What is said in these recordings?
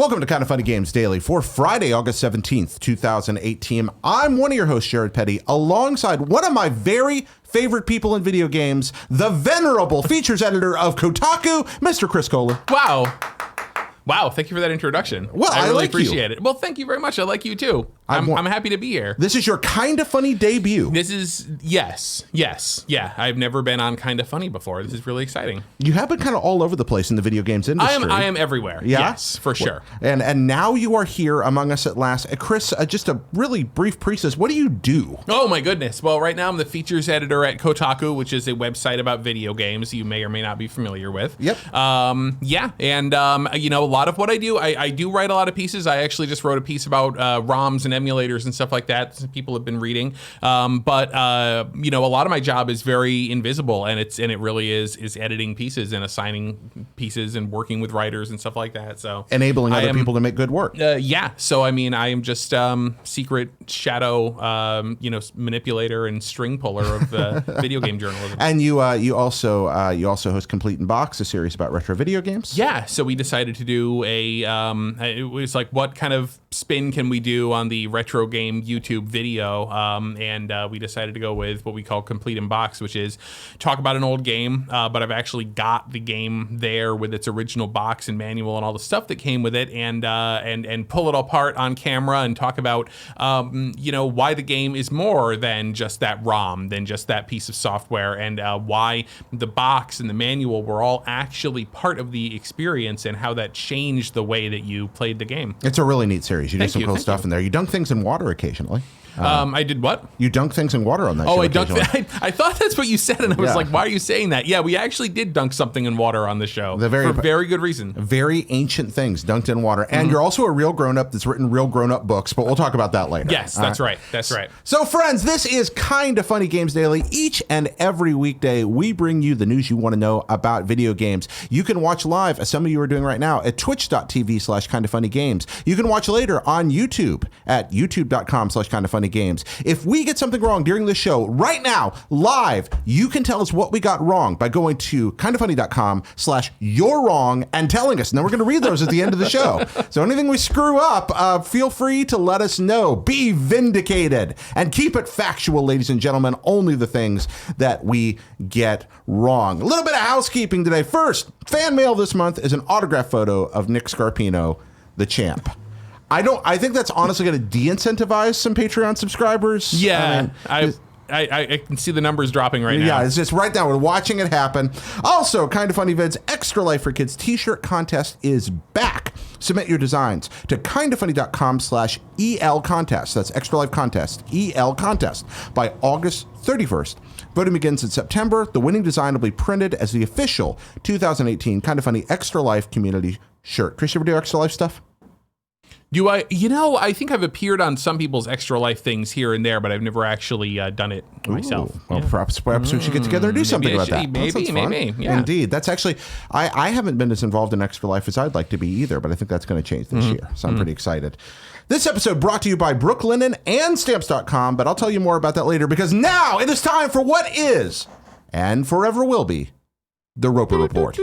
Welcome to Kind of Funny Games Daily for Friday, August 17th, 2018. I'm one of your hosts, Jared Petty, alongside one of my very favorite people in video games, the venerable features editor of Kotaku, Mr. Chris Kohler. Wow, thank you for that introduction. Well, I really like appreciate it. Well, thank you very much. I like you too. I'm happy to be here. This is your Kind of Funny debut. This is, yes. Yeah, I've never been on Kind of Funny before. This is really exciting. You have been kind of all over the place in the video games industry. I am everywhere. Yeah? Yes, for sure. And now you are here among us at last. Chris, just a really brief preface. What do you do? Oh my goodness. Well, right now I'm the features editor at Kotaku, which is a website about video games you may or may not be familiar with. Yep. You know, a lot of what I do, I do write a lot of pieces. I actually just wrote a piece about ROMs and emulators and stuff like that. Some people have been reading. You know, a lot of my job is very invisible, and it really is editing pieces and assigning pieces and working with writers and stuff like that. So enabling other people to make good work. Yeah. So I mean, I am just secret shadow, manipulator and string puller of video game journalism. And you also host Complete in Box, a series about retro video games. Yeah. So we decided to do it was like, what kind of spin can we do on the retro game YouTube video? And we decided to go with what we call Complete in Box, which is talk about an old game, but I've actually got the game there with its original box and manual and all the stuff that came with it, and pull it apart on camera and talk about why the game is more than just that ROM, than just that piece of software, and why the box and the manual were all actually part of the experience and how that changed the way that you played the game. It's a really neat series. You do some cool stuff in there. You dunk things in water occasionally. I did what? You dunk things in water on that show. Oh, I dunked. I thought that's what you said, and I was like, "Why are you saying that?" Yeah, we actually did dunk something in water on the show for very good reason. Very ancient things dunked in water, and you're also a real grown-up that's written real grown-up books. But we'll talk about that later. Yes, that's right. That's right. So, friends, this is Kind of Funny Games Daily. Each and every weekday, we bring you the news you want to know about video games. You can watch live, as some of you are doing right now, at twitch.tv/kindoffunnygames. You can watch later on YouTube at youtube.com/kindoffunnygames. If we get something wrong during the show, right now, live, you can tell us what we got wrong by going to kindoffunny.com/you're-wrong and telling us. And then we're going to read those at the end of the show. So anything we screw up, feel free to let us know. Be vindicated and keep it factual, ladies and gentlemen. Only the things that we get wrong. A little bit of housekeeping today. First, fan mail this month is an autograph photo of Nick Scarpino, the champ. I think that's honestly going to de-incentivize some Patreon subscribers. Yeah, I can see the numbers dropping right now. Yeah, it's just right now. We're watching it happen. Also, Kind of Funny Vids Extra Life for Kids t-shirt contest is back. Submit your designs to kindoffunny.com/EL contest. That's Extra Life Contest, EL contest, by August 31st. Voting begins in September. The winning design will be printed as the official 2018 Kind of Funny Extra Life community shirt. Chris, you ever do Extra Life stuff? Do I? I think I've appeared on some people's Extra Life things here and there, but I've never actually done it myself. Well, perhaps we should get together and do something about that. Maybe. Yeah. Indeed. That's actually, I haven't been as involved in Extra Life as I'd like to be either, but I think that's going to change this year. So I'm pretty excited. This episode brought to you by Brooklinen and Stamps.com, but I'll tell you more about that later because now it is time for what is and forever will be the Roper Report.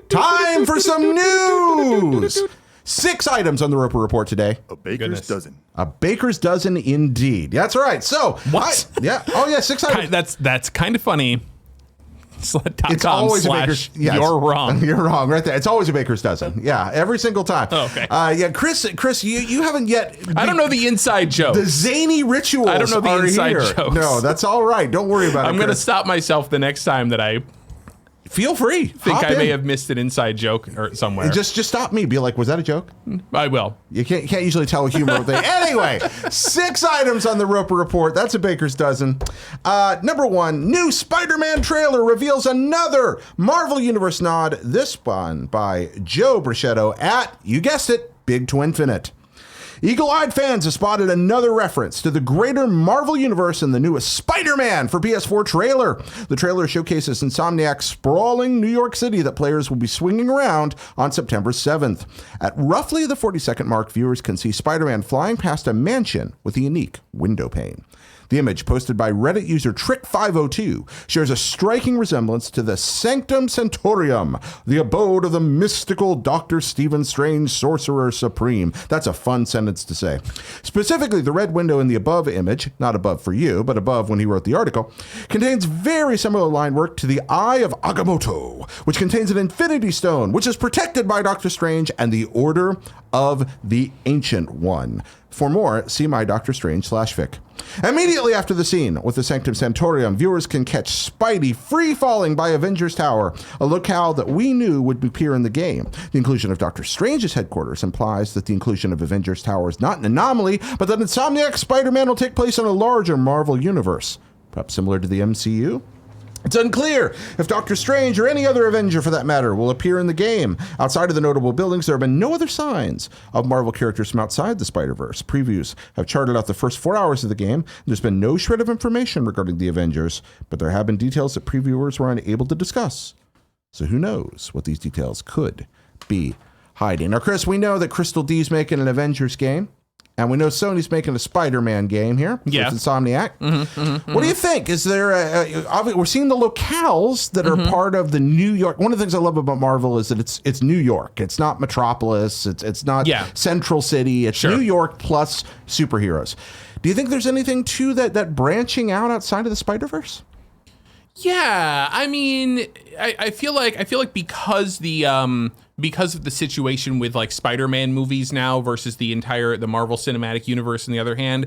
Time for some news. 6 items on the Roper Report today. A baker's dozen. A baker's dozen indeed. That's right. So, what? 6 items. That's kind of funny. It's always a baker's. Yes, you're wrong. You're wrong right there. It's always a baker's dozen. Yeah, every single time. Oh, okay. Chris, you haven't yet. I don't know the inside joke. The zany rituals. I don't know the inside jokes. No, that's all right. Don't worry about it. I'm going to stop myself the next time that I. Feel free. Think I may have missed an inside joke or somewhere. Just stop me. Be like, was that a joke? I will. You can't usually tell a humor thing. Anyway, 6 items on the Roper Report. That's a baker's dozen. Number 1, new Spider-Man trailer reveals another Marvel Universe nod. This one by Joe Brichetto at, you guessed it, Big TwinFinite. Eagle-eyed fans have spotted another reference to the greater Marvel Universe in the newest Spider-Man for PS4 trailer. The trailer showcases Insomniac's sprawling New York City that players will be swinging around on September 7th. At roughly the 40-second mark, viewers can see Spider-Man flying past a mansion with a unique window pane. The image, posted by Reddit user Trick502, shares a striking resemblance to the Sanctum Sanctorum, the abode of the mystical Dr. Stephen Strange, Sorcerer Supreme. That's a fun sentence to say. Specifically, the red window in the above image, not above for you, but above when he wrote the article, contains very similar line work to the Eye of Agamotto, which contains an Infinity Stone, which is protected by Doctor Strange and the Order of the Ancient One. For more, see my Doctor Strange/fic. Immediately after the scene with the Sanctum Sanctorum, viewers can catch Spidey free-falling by Avengers Tower, a locale that we knew would appear in the game. The inclusion of Doctor Strange's headquarters implies that the inclusion of Avengers Tower is not an anomaly, but that Insomniac Spider-Man will take place in a larger Marvel universe. Perhaps similar to the MCU? It's unclear if Doctor Strange or any other Avenger, for that matter, will appear in the game. Outside of the notable buildings, there have been no other signs of Marvel characters from outside the Spider-Verse. Previews have charted out the first 4 hours of the game. There's been no shred of information regarding the Avengers, but there have been details that previewers were unable to discuss. So who knows what these details could be hiding. Now, Chris, we know that Crystal D's making an Avengers game. And we know Sony's making a Spider-Man game here with Insomniac. What do you think? Is there we're seeing the locales that are part of the New York. One of the things I love about Marvel is that it's New York. It's not Metropolis. It's not Central City. It's New York plus superheroes. Do you think there's anything to that branching out outside of the Spider-Verse? Yeah, I mean, I feel like because of the situation with like Spider-Man movies now versus the Marvel Cinematic Universe, on the other hand,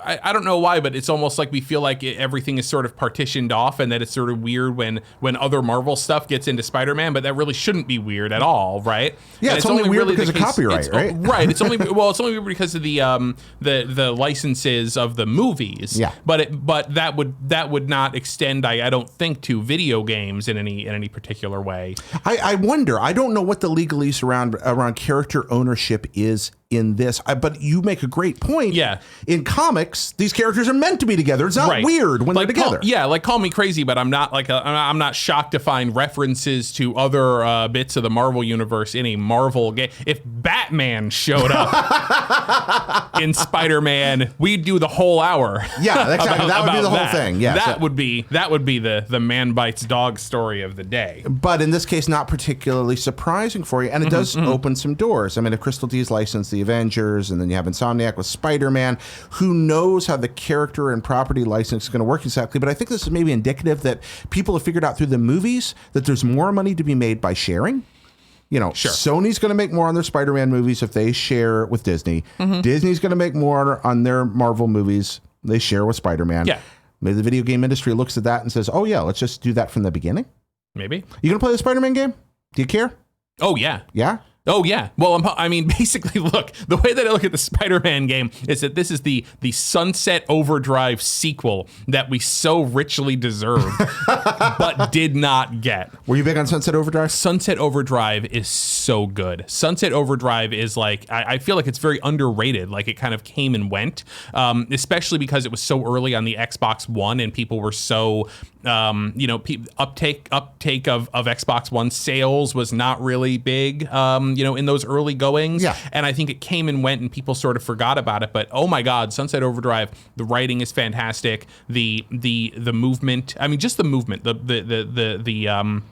I don't know why, but it's almost like we feel like everything is sort of partitioned off, and that it's sort of weird when other Marvel stuff gets into Spider-Man, but that really shouldn't be weird at all, right? Yeah, it's only weird because of copyright, right? Right. It's only weird because of the licenses of the movies. Yeah. But that would not extend, I don't think, to video games in any particular way. I wonder. I don't know what the legalese around character ownership is in this, but you make a great point. Yeah. In comics, these characters are meant to be together. It's not weird when they're together. Call me crazy, but I'm not shocked to find references to other bits of the Marvel universe in a Marvel game. If Batman showed up in Spider-Man, we'd do the whole hour. Yeah, exactly. That would be the whole thing. Yeah, that would be the man bites dog story of the day. But in this case, not particularly surprising for you, and it does open some doors. I mean, if Crystal D's licensed the Avengers, and then you have Insomniac with Spider-Man, who knows how the character and property license is going to work exactly. But I think this is maybe indicative that people have figured out through the movies that there's more money to be made by sharing. Sony's going to make more on their Spider-Man movies if they share with Disney. Disney's going to make more on their Marvel movies. They share with Spider-Man. Yeah. Maybe the video game industry looks at that and says, oh, yeah, let's just do that from the beginning. Maybe. You going to play the Spider-Man game? Do you care? Oh, yeah. Yeah? Oh, yeah. Well, basically, look, the way that I look at the Spider-Man game is that this is the Sunset Overdrive sequel that we so richly deserved, but did not get. Were you big on Sunset Overdrive? Sunset Overdrive is so good. Sunset Overdrive is like, I feel like it's very underrated. Like, it kind of came and went, especially because it was so early on the Xbox One, and people were so, uptake of Xbox One sales was not really big, in those early goings. Yeah. And I think it came and went and people sort of forgot about it. But oh my God, Sunset Overdrive, the writing is fantastic. The movement, just the movement,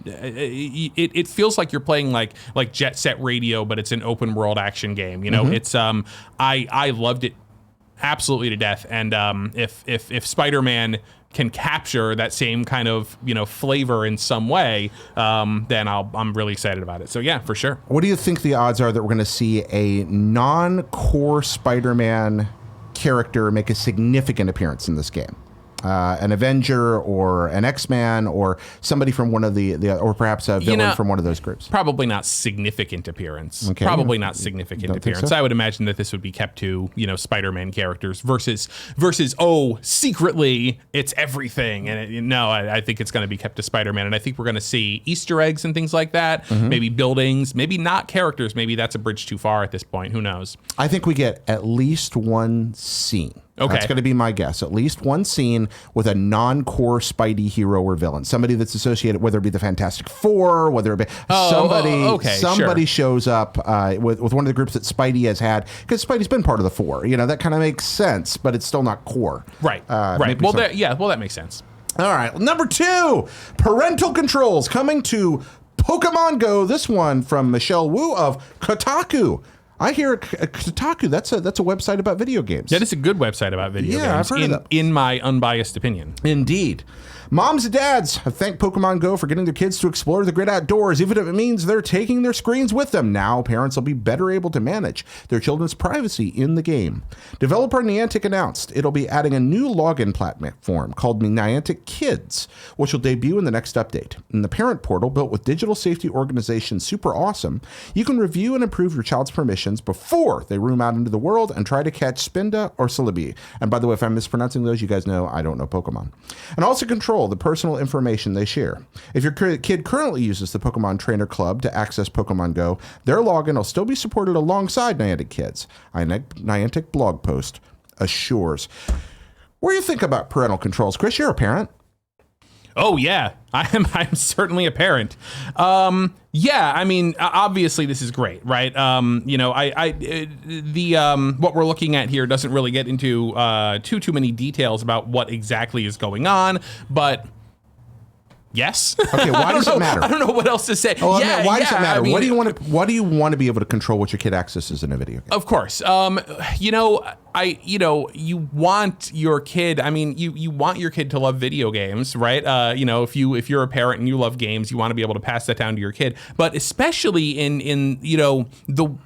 it feels like you're playing like Jet Set Radio, but it's an open world action game. It's I loved it absolutely to death. And if Spider-Man can capture that same kind of flavor in some way, then I'm really excited about it. So yeah, for sure. What do you think the odds are that we're going to see a non-core Spider-Man character make a significant appearance in this game? an Avenger or an X-Man or somebody from one of the or perhaps a villain from one of those groups? Probably not significant appearance. Okay. Probably not significant appearance. So? I would imagine that this would be kept to, Spider-Man characters versus secretly it's everything. And I think it's going to be kept to Spider-Man. And I think we're going to see Easter eggs and things like that. Maybe buildings, maybe not characters. Maybe that's a bridge too far at this point. Who knows? I think we get at least one scene. Okay. That's going to be my guess. At least one scene with a non-core Spidey hero or villain. Somebody that's associated, whether it be the Fantastic Four, whether it be somebody shows up with one of the groups that Spidey has had. Because Spidey's been part of the Four. That kind of makes sense, but it's still not core. Right. Right. Well, that makes sense. All right. Number 2, parental controls coming to Pokemon Go. This one from Michelle Wu of Kotaku. I hear Kotaku. That's a website about video games. That is a good website about video games. I've heard of that. In my unbiased opinion. Indeed. Moms and dads have thanked Pokemon Go for getting their kids to explore the great outdoors, even if it means they're taking their screens with them. Now, parents will be better able to manage their children's privacy in the game. Developer Niantic announced it'll be adding a new login platform called Niantic Kids, which will debut in the next update. In the parent portal, built with digital safety organization Super Awesome, you can review and improve your child's permissions before they roam out into the world and try to catch Spinda or Celebi. And by the way, if I'm mispronouncing those, you guys know I don't know Pokemon. And also control the personal information they share. If your kid currently uses the Pokemon Trainer Club to access Pokemon Go, their login will still be supported alongside Niantic Kids. Niantic blog post assures. What do you think about parental controls? Chris, you're a parent. Oh yeah, I'm certainly a parent. Yeah, I mean, obviously this is great, right? What we're looking at here doesn't really get into too many details about what exactly is going on, but yes. Okay, why does it matter? I don't know what else to say. Why does it matter? I mean, what do you want to be able to control what your kid accesses in a video game? Of course. You want your kid, you want your kid to love video games, right? If you're a parent and you love games, you want to be able to pass that down to your kid. But especially in the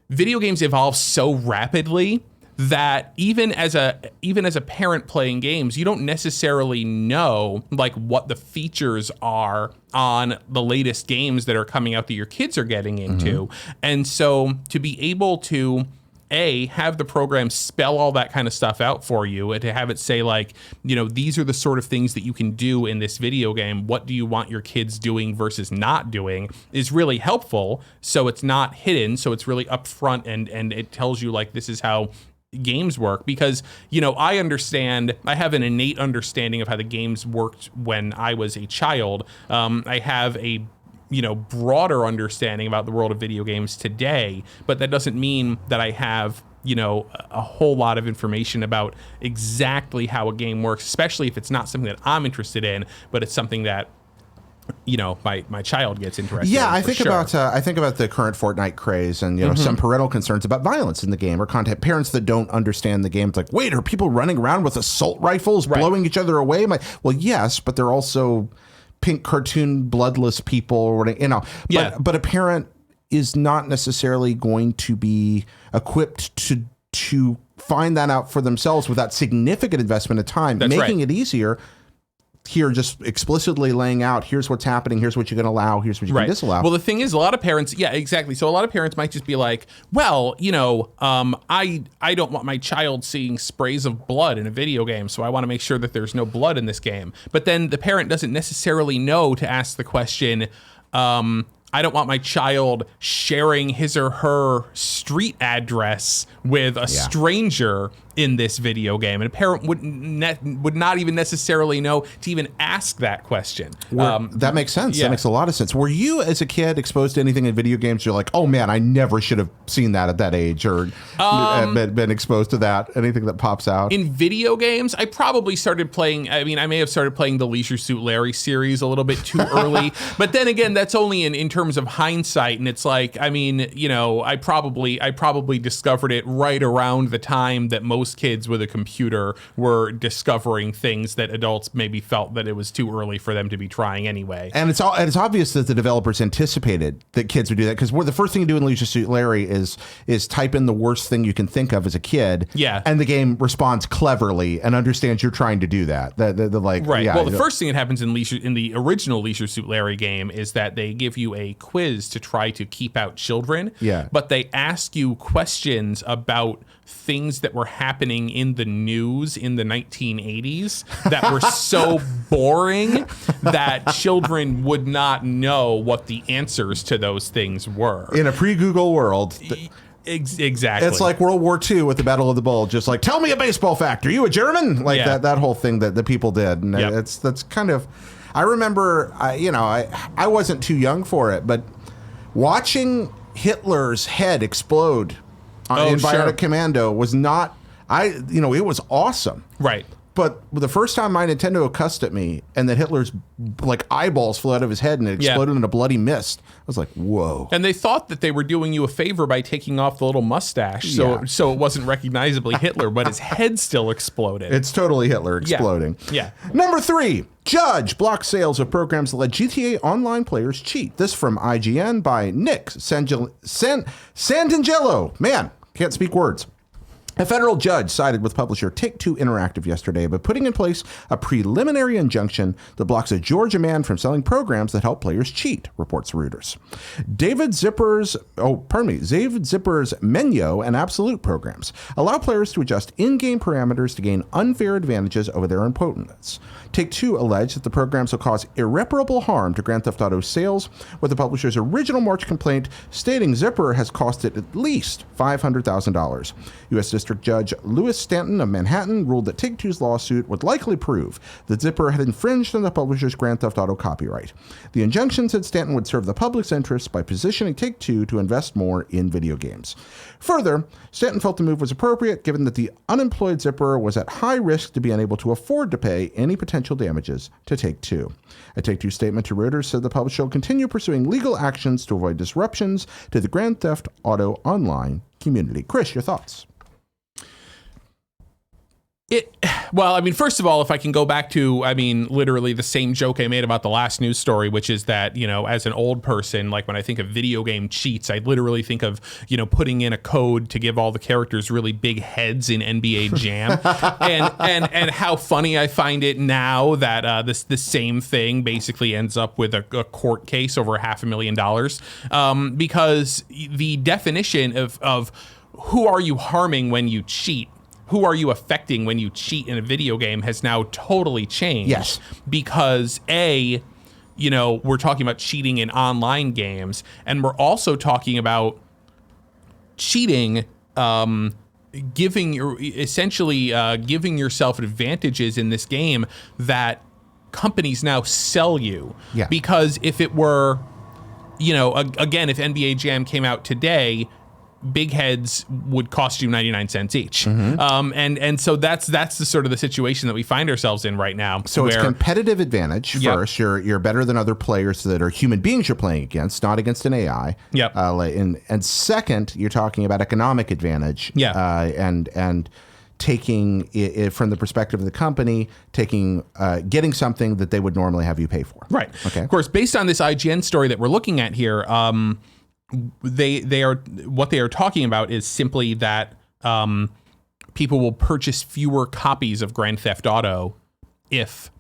video games evolve so rapidly that even as a parent playing games, you don't necessarily know like what the features are on the latest games that are coming out that your kids are getting into. And so to be able to have the program spell all that kind of stuff out for you and to have it say like, these are the sort of things that you can do in this video game. What do you want your kids doing versus not doing is really helpful. So it's not hidden. So it's really upfront and it tells you like, this is how games work, because I have an innate understanding of how the games worked when I was a child. I have a broader understanding about the world of video games today, but that doesn't mean that I have a whole lot of information about exactly how a game works, especially if it's not something that I'm interested in, but it's something that my child gets interested in. I think about the current Fortnite craze and some parental concerns about violence in the game or content. Parents that don't understand the game, it's like, wait, are people running around with assault rifles blowing each other away? Well, yes, but they're also pink cartoon bloodless people or whatever, but a parent is not necessarily going to be equipped to find that out for themselves without significant investment of time. That's making right. it easier here, just explicitly laying out, here's what's happening, here's what you can allow, here's what you can disallow. Well, the thing is, a lot of parents, exactly. So a lot of parents might just be like, well, I don't want my child seeing sprays of blood in a video game, so I want to make sure that there's no blood in this game. But then the parent doesn't necessarily know to ask the question, I don't want my child sharing his or her street address with a stranger in this video game. And a parent would not even necessarily know to even ask that question. That makes sense. That makes a lot of sense. Were you, as a kid, exposed to anything in video games? You're like, oh man, I never should have seen that at that age, or been exposed to that. Anything that pops out in video games? I probably started playing. I may have started playing the Leisure Suit Larry series a little bit too early. But then again, that's only in terms terms of hindsight, and it's like, I mean, you know, I probably discovered it right around the time that most kids with a computer were discovering things that adults maybe felt that it was too early for them to be trying anyway. And it's obvious that the developers anticipated that kids would do that, because the first thing you do in Leisure Suit Larry is type in the worst thing you can think of as a kid. Yeah. And the game responds cleverly and understands you're trying to do that. Right. Yeah, well, the first thing that happens in the original Leisure Suit Larry game is that they give you a quiz to try to keep out children. Yeah. But they ask you questions about things that were happening in the news in the 1980s that were so boring that children would not know what the answers to those things were. In a pre-Google world. Exactly. It's like World War II with the Battle of the Bulge. Just like, tell me a baseball fact. Are you a German? Like that whole thing that the people did. And that's kind of, I remember, I wasn't too young for it, but watching Hitler's head explode in Bionic Commando was not, it was awesome. Right. But the first time my Nintendo cussed at me and that Hitler's like eyeballs flew out of his head and it exploded in a bloody mist, I was like, whoa. And they thought that they were doing you a favor by taking off the little mustache, so it wasn't recognizably Hitler, but his head still exploded. It's totally Hitler exploding. Yeah. Number 3, Judge blocks sales of programs that let GTA Online players cheat. This from IGN by Nick Santangelo. Man, can't speak words. A federal judge sided with publisher Take-Two Interactive yesterday by putting in place a preliminary injunction that blocks a Georgia man from selling programs that help players cheat, reports Reuters. David Zipper's Menyo and Absolute programs allow players to adjust in-game parameters to gain unfair advantages over their opponents. Take-Two alleged that the programs will cause irreparable harm to Grand Theft Auto sales, with the publisher's original March complaint stating Zipper has cost it at least $500,000. U.S. District Judge Louis Stanton of Manhattan ruled that Take-Two's lawsuit would likely prove that Zipper had infringed on the publisher's Grand Theft Auto copyright. The injunction said Stanton would serve the public's interests by positioning Take-Two to invest more in video games. Further, Stanton felt the move was appropriate given that the unemployed Zipper was at high risk to be unable to afford to pay any potential damages to Take-Two. A Take-Two statement to Reuters said the publisher will continue pursuing legal actions to avoid disruptions to the Grand Theft Auto Online community. Chris, your thoughts? Well, I mean, first of all, if I can go back to, literally the same joke I made about the last news story, which is that, as an old person, like when I think of video game cheats, I literally think of, putting in a code to give all the characters really big heads in NBA Jam. and how funny I find it now that the same thing basically ends up with a court case over $500,000. Because the definition of who are you harming when you cheat, who are you affecting when you cheat in a video game has now totally changed. Yes. Because we're talking about cheating in online games, and we're also talking about cheating, giving yourself advantages in this game that companies now sell you. Yeah. Because if it were, again, if NBA Jam came out today, big heads would cost you 99 cents each. Mm-hmm. And so that's the sort of the situation that we find ourselves in right now. So it's competitive advantage first. You're better than other players that are human beings you're playing against, not against an AI. Yep. And second, you're talking about economic advantage. Yeah. And taking it from the perspective of the company, getting something that they would normally have you pay for. Right. Okay. Of course, based on this IGN story that we're looking at here, they are talking about is simply that people will purchase fewer copies of Grand Theft Auto if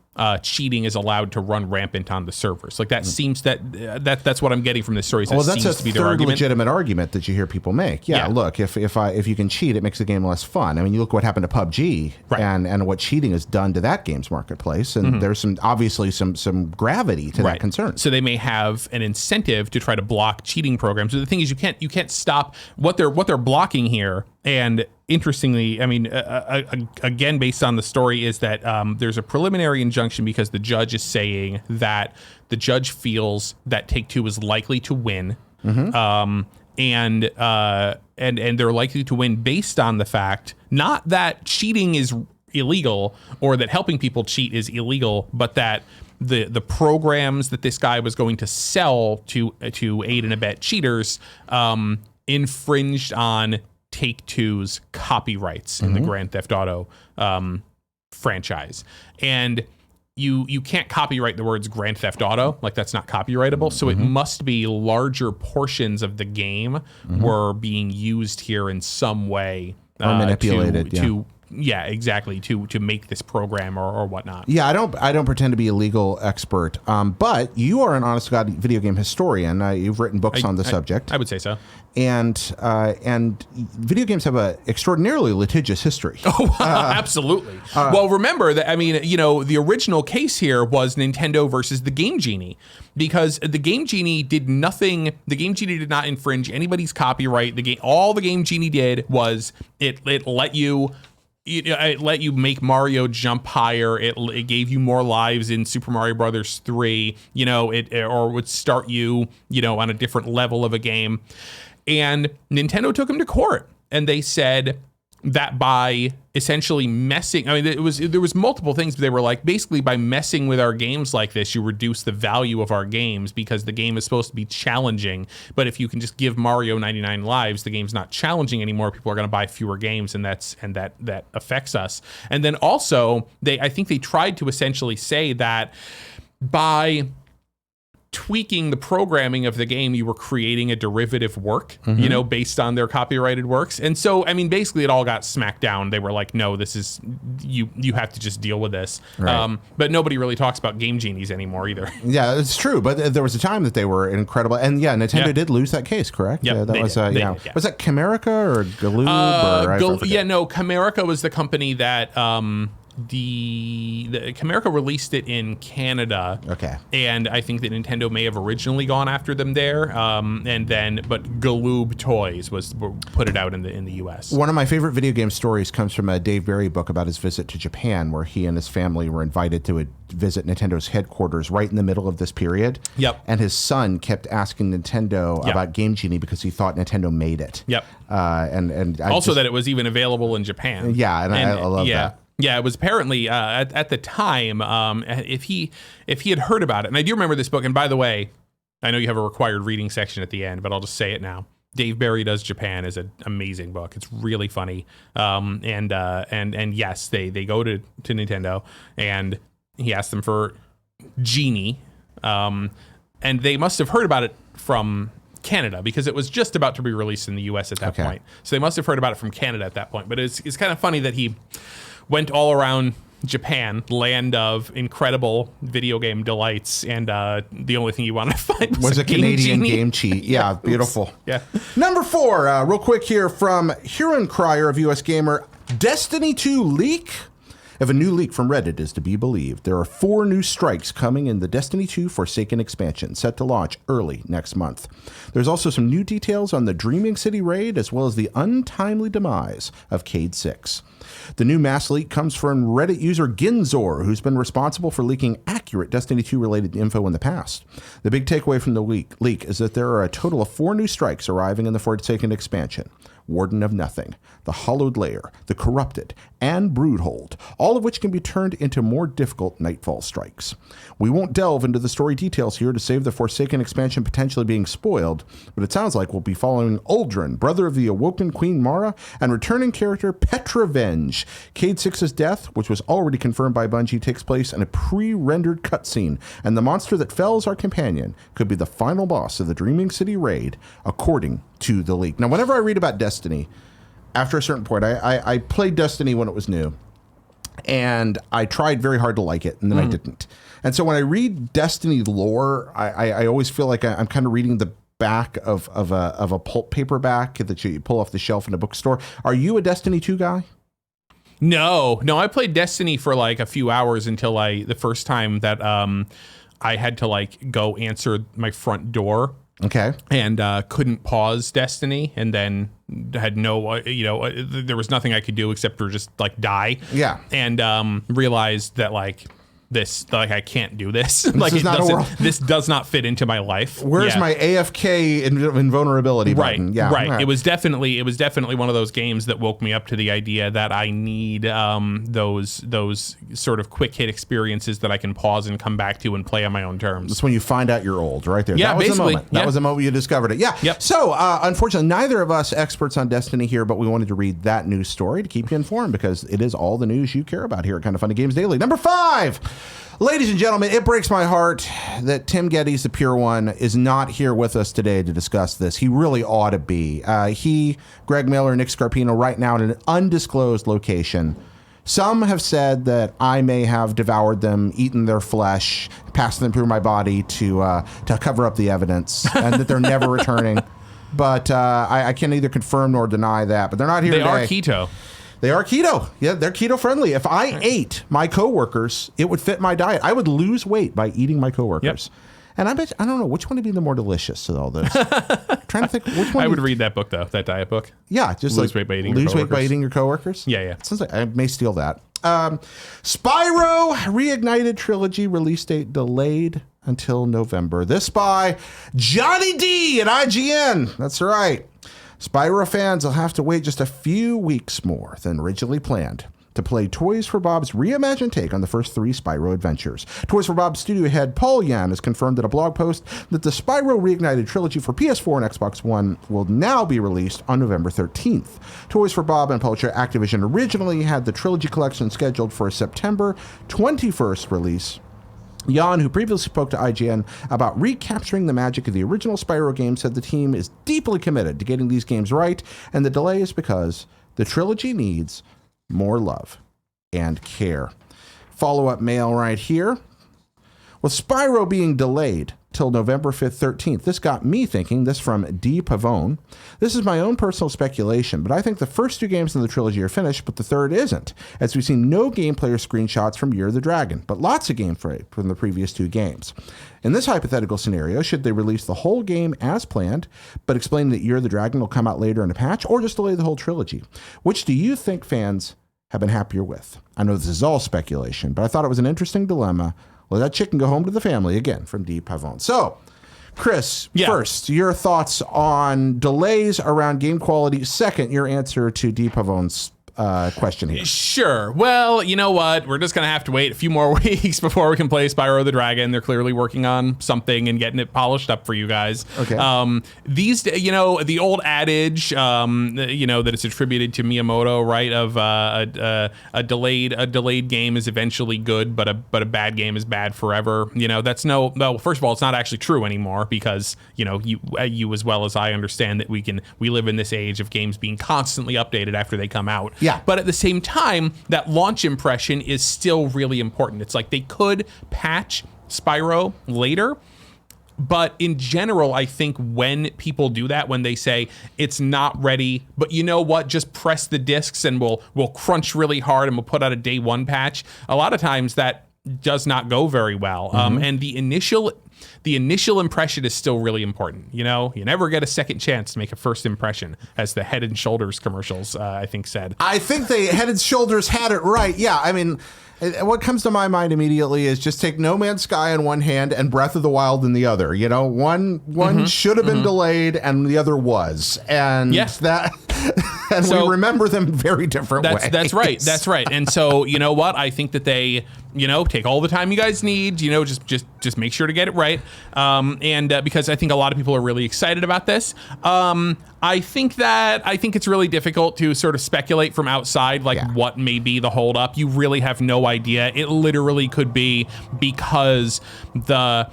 cheating is allowed to run rampant on the servers. Like that seems that's what I'm getting from this story. Well, that's a to be third legitimate argument that you hear people make. Yeah. Look, if you can cheat, it makes the game less fun. I mean, you look what happened to PUBG and what cheating has done to that game's marketplace, and there's obviously some gravity to that concern. So they may have an incentive to try to block cheating programs. But the thing is, you can't stop what they're blocking here. And interestingly, again, based on the story, is that there's a preliminary injunction because the judge is saying that the judge feels that Take-Two is likely to win, and they're likely to win based on the fact not that cheating is illegal or that helping people cheat is illegal, but that the programs that this guy was going to sell to aid and abet cheaters infringed on Take-Two's copyrights in the Grand Theft Auto franchise. And you can't copyright the words Grand Theft Auto, like that's not copyrightable. So it must be larger portions of the game were being used here in some way. Or manipulated, to make this program or whatnot. Yeah, I don't pretend to be a legal expert, but you are an honest to God video game historian. You've written books on the subject. I would say so. And video games have an extraordinarily litigious history. Oh, absolutely. Well, remember that, I mean, the original case here was Nintendo versus the Game Genie, because the Game Genie did nothing. The Game Genie did not infringe anybody's copyright. All the Game Genie did was it let you make Mario jump higher. It gave you more lives in Super Mario Brothers 3, or would start you, on a different level of a game. And Nintendo took him to court, and they said that by essentially messing, there was multiple things, but they were like, basically by messing with our games like this, you reduce the value of our games because the game is supposed to be challenging. But if you can just give Mario 99 lives, the game's not challenging anymore. People are going to buy fewer games, and that affects us. And then also, I think they tried to essentially say that by tweaking the programming of the game, you were creating a derivative work, based on their copyrighted works. And so, basically it all got smacked down. They were like, no, this is, you have to just deal with this. Right. But nobody really talks about Game Genies anymore either. Yeah, it's true. But there was a time that they were incredible. And Nintendo did lose that case, correct? Yep, was that Camerica or Galoob? No, Camerica was the company that, the Camerica released it in Canada. Okay. And I think that Nintendo may have originally gone after them there. But Galoob Toys put it out in the US. One of my favorite video game stories comes from a Dave Barry book about his visit to Japan, where he and his family were invited to visit Nintendo's headquarters right in the middle of this period. Yep. And his son kept asking Nintendo about Game Genie because he thought Nintendo made it. Yep. And that it was even available in Japan. Yeah, and I love that. Yeah, it was apparently at the time. If he had heard about it, and I do remember this book. And by the way, I know you have a required reading section at the end, but I'll just say it now. Dave Barry Does Japan is an amazing book. It's really funny. And yes, they go to Nintendo, and he asked them for Genie, and they must have heard about it from Canada, because it was just about to be released in the US at that point. So they must have heard about it from Canada at that point. But it's kind of funny that he went all around Japan, land of incredible video game delights, and the only thing you wanted to find was a Canadian game cheat. Yeah, beautiful. Yeah. Number 4, real quick here from Hirun Crier of USGamer. Destiny 2 leak? If a new leak from Reddit is to be believed, there are 4 new strikes coming in the Destiny 2 Forsaken expansion, set to launch early next month. There's also some new details on the Dreaming City raid, as well as the untimely demise of Cade 6. The new mass leak comes from Reddit user Ginzor, who's been responsible for leaking accurate Destiny 2 related info in the past. The big takeaway from the leak is that there are a total of 4 new strikes arriving in the Forsaken expansion. Warden of Nothing, the Hollowed Lair, the Corrupted, and Broodhold, all of which can be turned into more difficult Nightfall strikes. We won't delve into the story details here to save the Forsaken expansion potentially being spoiled, but it sounds like we'll be following Uldren, brother of the awoken Queen Mara, and returning character Petravenge. Cade 6's death, which was already confirmed by Bungie, takes place in a pre-rendered cutscene, and the monster that fells our companion could be the final boss of the Dreaming City raid, according to the leak. Now, whenever I read about Destiny, after a certain point, I played Destiny when it was new, and I tried very hard to like it, and then I didn't. And so when I read Destiny lore, I always feel like I'm kind of reading the back of a pulp paperback that you pull off the shelf in a bookstore. Are you a Destiny 2 guy? No, I played Destiny for like a few hours until the first time that I had to like go answer my front door. Okay. And couldn't pause Destiny, and then had no, there was nothing I could do except for just like die. Yeah. And realized that like this, like, I can't do this. Like, is not a world. This does not fit into my life. Where's my AFK invulnerability button? Yeah, right. It was definitely one of those games that woke me up to the idea that I need those sort of quick hit experiences that I can pause and come back to and play on my own terms. That's when you find out you're old, right there. Yeah, that was basically. the moment. That was the moment you discovered it. Yeah. Yep. So, unfortunately, neither of us experts on Destiny here, but we wanted to read that news story to keep you informed because it is all the news you care about here at Kind of Funny Games Daily. Number 5. Ladies and gentlemen, it breaks my heart that Tim Geddes, the Pure One, is not here with us today to discuss this. He really ought to be. He, Greg Miller, Nick Scarpino, right now in an undisclosed location. Some have said that I may have devoured them, eaten their flesh, passed them through my body to cover up the evidence, and that they're never returning. But I can neither confirm nor deny that. But they're not here today. They are keto. They are keto. Yeah, they're keto friendly. If I ate my coworkers, it would fit my diet. I would lose weight by eating my coworkers. Yep. And I don't know which one would be the more delicious of all those. Trying to think which one. I would read that book though, that diet book. Yeah, just lose weight by eating your coworkers. Yeah. Sounds like I may steal that. Spyro Reignited Trilogy release date delayed until November. This by Johnny D at IGN. That's right. Spyro fans will have to wait just a few weeks more than originally planned to play Toys for Bob's reimagined take on the first 3 Spyro adventures. Toys for Bob studio head Paul Yan has confirmed in a blog post that the Spyro Reignited trilogy for PS4 and Xbox One will now be released on November 13th. Toys for Bob and publisher Activision originally had the trilogy collection scheduled for a September 21st release. Jan, who previously spoke to IGN about recapturing the magic of the original Spyro game, said the team is deeply committed to getting these games right, and the delay is because the trilogy needs more love and care. Follow-up mail right here. With Spyro being delayed till November 5th, 13th, this got me thinking, this from D. Pavone. This is my own personal speculation, but I think the first 2 games in the trilogy are finished, but the third isn't, as we've seen no gameplay or screenshots from Year of the Dragon, but lots of gameplay from the previous 2 games. In this hypothetical scenario, should they release the whole game as planned, but explain that Year of the Dragon will come out later in a patch, or just delay the whole trilogy? Which do you think fans have been happier with? I know this is all speculation, but I thought it was an interesting dilemma. Let that chicken go home to the family, again, from D. Pavone. So, Chris, first, your thoughts on delays around game quality. Second, your answer to D. Pavone's question here. Sure. Well, you know what? We're just going to have to wait a few more weeks before we can play Spyro the Dragon. They're clearly working on something and getting it polished up for you guys. Okay. These, the old adage, that it's attributed to Miyamoto, right? Of a delayed game is eventually good, but a bad game is bad forever. That's well, first of all, it's not actually true anymore because, you as well as I understand that we live in this age of games being constantly updated after they come out. Yeah. But at the same time, that launch impression is still really important. It's like they could patch Spyro later, but in general, I think when people do that, when they say it's not ready, but you know what, just press the discs and we'll crunch really hard and we'll put out a day 1 patch, a lot of times that does not go very well. And the initial impression is still really important. You never get a second chance to make a first impression, as the Head and Shoulders commercials, I think, said. I think the Head and Shoulders had it right. Yeah, I mean, what comes to my mind immediately is just take No Man's Sky in one hand and Breath of the Wild in the other. One should have been delayed and the other was. And and so, we remember them very different ways. That's right. That's right. And so, you know what? I think that they, take all the time you guys need, just make sure to get it right. Because I think a lot of people are really excited about this. I think it's really difficult to sort of speculate from outside, what may be the holdup. You really have no idea. It literally could be because the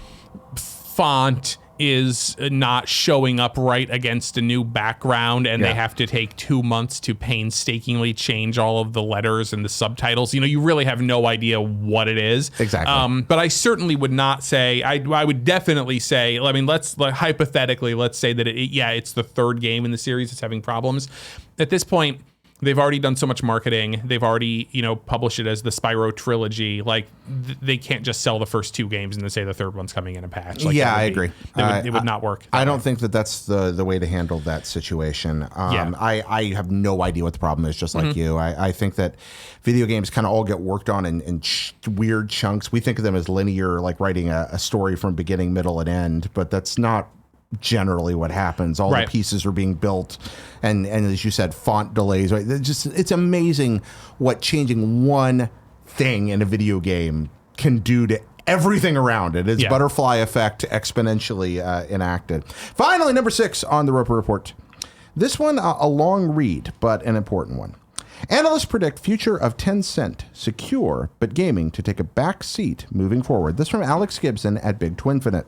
font is not showing up right against a new background and they have to take 2 months to painstakingly change all of the letters and the subtitles. You really have no idea what it is. Exactly. But I certainly would not say, I would definitely say, let's hypothetically, let's say that it's the third game in the series that's having problems. At this point, They've already done so much marketing. They've already, published it as the Spyro trilogy. Like, they can't just sell the first 2 games and then say the third one's coming in a patch. Like, I agree. It would not work. I don't think that that's the way to handle that situation. I have no idea what the problem is, just like you. I think that video games kind of all get worked on in weird chunks. We think of them as linear, like writing a story from beginning, middle, and end, but that's not generally what happens. All the pieces are being built, and as you said, font delays. Right? It's amazing what changing one thing in a video game can do to everything around it. It's butterfly effect exponentially enacted. Finally, number 6 on the Roper Report. This one, a long read, but an important one. Analysts predict future of Tencent, secure, but gaming to take a back seat moving forward. This from Alex Gibson at Big TwinFinite.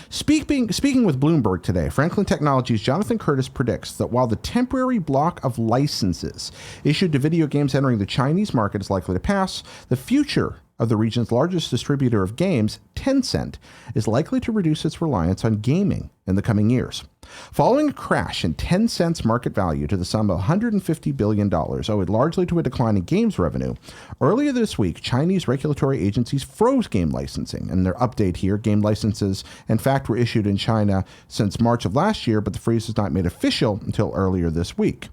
Speaking with Bloomberg today, Franklin Technologies' Jonathan Curtis predicts that while the temporary block of licenses issued to video games entering the Chinese market is likely to pass, the future of the region's largest distributor of games, Tencent, is likely to reduce its reliance on gaming in the coming years. Following a crash in Tencent's market value to the sum of $150 billion, owed largely to a decline in games revenue, earlier this week, Chinese regulatory agencies froze game licensing. And their update here, game licenses, in fact, were issued in China since March of last year, but the freeze was not made official until earlier this week,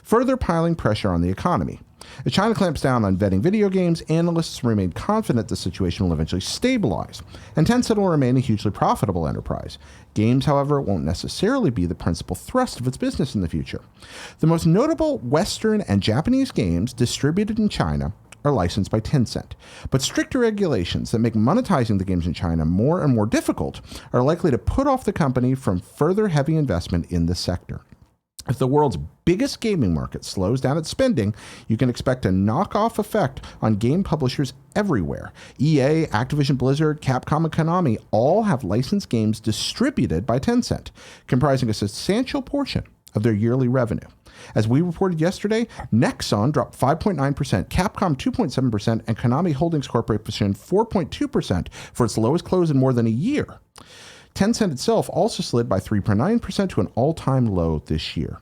further piling pressure on the economy. As China clamps down on vetting video games, analysts remain confident the situation will eventually stabilize, and Tencent will remain a hugely profitable enterprise. Games, however, won't necessarily be the principal thrust of its business in the future. The most notable Western and Japanese games distributed in China are licensed by Tencent, but stricter regulations that make monetizing the games in China more and more difficult are likely to put off the company from further heavy investment in the sector. If the world's biggest gaming market slows down its spending, you can expect a knock-off effect on game publishers everywhere. EA, Activision Blizzard, Capcom, and Konami all have licensed games distributed by Tencent, comprising a substantial portion of their yearly revenue. As we reported yesterday, Nexon dropped 5.9%, Capcom 2.7%, and Konami Holdings Corporation 4.2% for its lowest close in more than a year. Tencent itself also slid by 3.9% to an all-time low this year.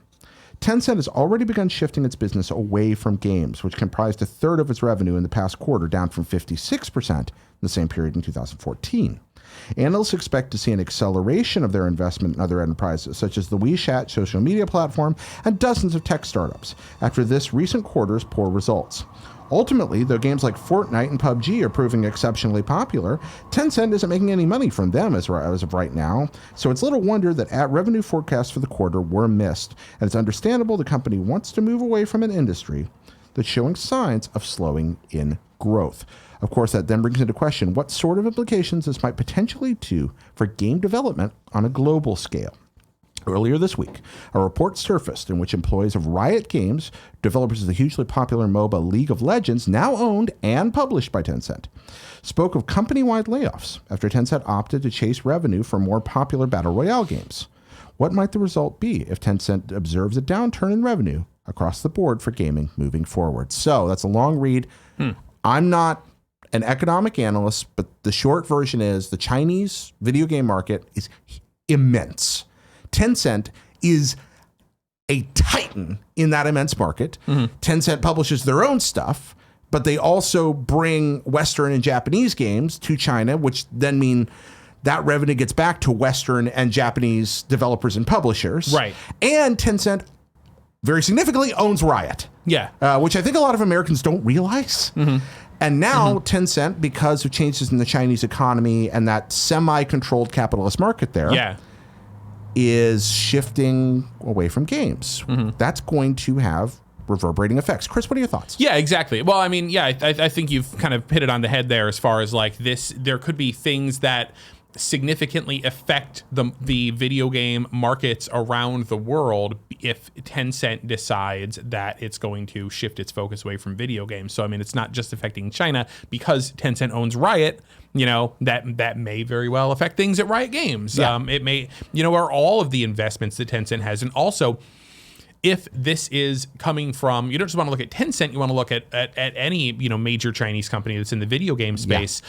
Tencent has already begun shifting its business away from games, which comprised a third of its revenue in the past quarter, down from 56% in the same period in 2014. Analysts expect to see an acceleration of their investment in other enterprises, such as the WeChat social media platform and dozens of tech startups, after this recent quarter's poor results. Ultimately, though games like Fortnite and PUBG are proving exceptionally popular, Tencent isn't making any money from them as of right now, so it's little wonder that revenue forecasts for the quarter were missed, and it's understandable the company wants to move away from an industry that's showing signs of slowing in growth. Of course, that then brings into question what sort of implications this might potentially lead to for game development on a global scale. Earlier this week, a report surfaced in which employees of Riot Games, developers of the hugely popular MOBA League of Legends, now owned and published by Tencent, spoke of company-wide layoffs after Tencent opted to chase revenue for more popular Battle Royale games. What might the result be if Tencent observes a downturn in revenue across the board for gaming moving forward? So that's a long read. I'm not an economic analyst, but the short version is the Chinese video game market is immense. Tencent is a titan in that immense market. Tencent publishes their own stuff, but they also bring Western and Japanese games to China, which then mean that revenue gets back to Western and Japanese developers and publishers. Right. And Tencent, very significantly, owns Riot. Yeah. Which I think a lot of Americans don't realize. And now Tencent, because of changes in the Chinese economy and that semi-controlled capitalist market there, is shifting away from games. That's going to have reverberating effects. Chris, what are your thoughts? Yeah, exactly. Well, I mean, I think you've kind of hit it on the head there as far as like this, there could be things that significantly affect the video game markets around the world if Tencent decides that it's going to shift its focus away from video games. So, I mean, it's not just affecting China because Tencent owns Riot, that may very well affect things at Riot Games. It may, or all of the investments that Tencent has. And also, if this is coming from, you don't just want to look at Tencent, you want to look at any, major Chinese company that's in the video game space,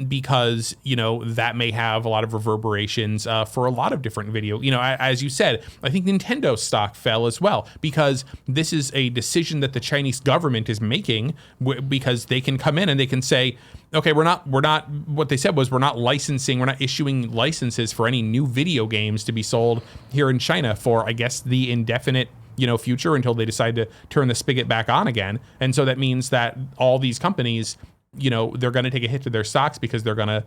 because, that may have a lot of reverberations for a lot of different video. As you said, I think Nintendo stock fell as well, because this is a decision that the Chinese government is making, because they can come in and they can say, okay, we're not, what they said was we're not issuing licenses for any new video games to be sold here in China for, I guess, the indefinite, future, until they decide to turn the spigot back on again. And so that means that all these companies, they're going to take a hit to their stocks, because they're going to,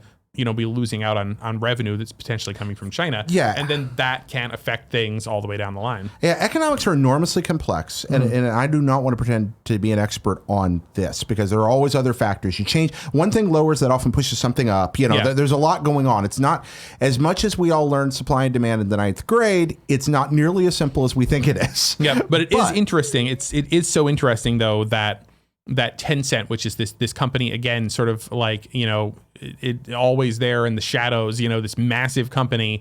be losing out on revenue that's potentially coming from China. Yeah. And then that can affect things all the way down the line. Yeah, economics are enormously complex, and I do not want to pretend to be an expert on this, because there are always other factors. You change one thing lowers, that often pushes something up. There's a lot going on. It's not as much as we all learned supply and demand in the 9th grade. It's not nearly as simple as we think it is. Yeah, but it is interesting. It is so interesting though that Tencent, which is this company, again, sort of like, it always there in the shadows, this massive company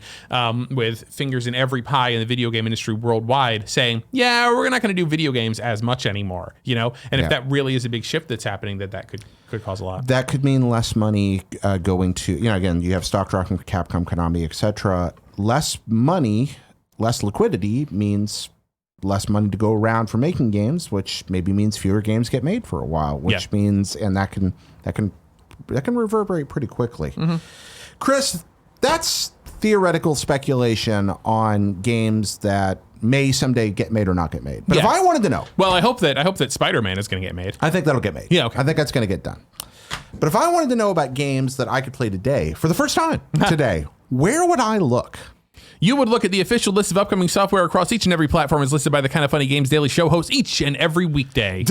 with fingers in every pie in the video game industry worldwide, saying, yeah, we're not going to do video games as much anymore, and if that really is a big shift that's happening, that could cause a lot. That could mean less money going to, again, you have stock dropping for Capcom, Konami, etc. Less money, less liquidity means less money to go around for making games, which maybe means fewer games get made for a while, which means, and that can reverberate pretty quickly. Chris, that's theoretical speculation on games that may someday get made or not get made. But if I wanted to know, well, I hope that Spider-Man is going to get made. I think that'll get made. Yeah, okay. I think that's going to get done. But if I wanted to know about games that I could play today for the first time today, where would I look? You would look at the official list of upcoming software across each and every platform as listed by the Kind of Funny Games Daily Show host each and every weekday.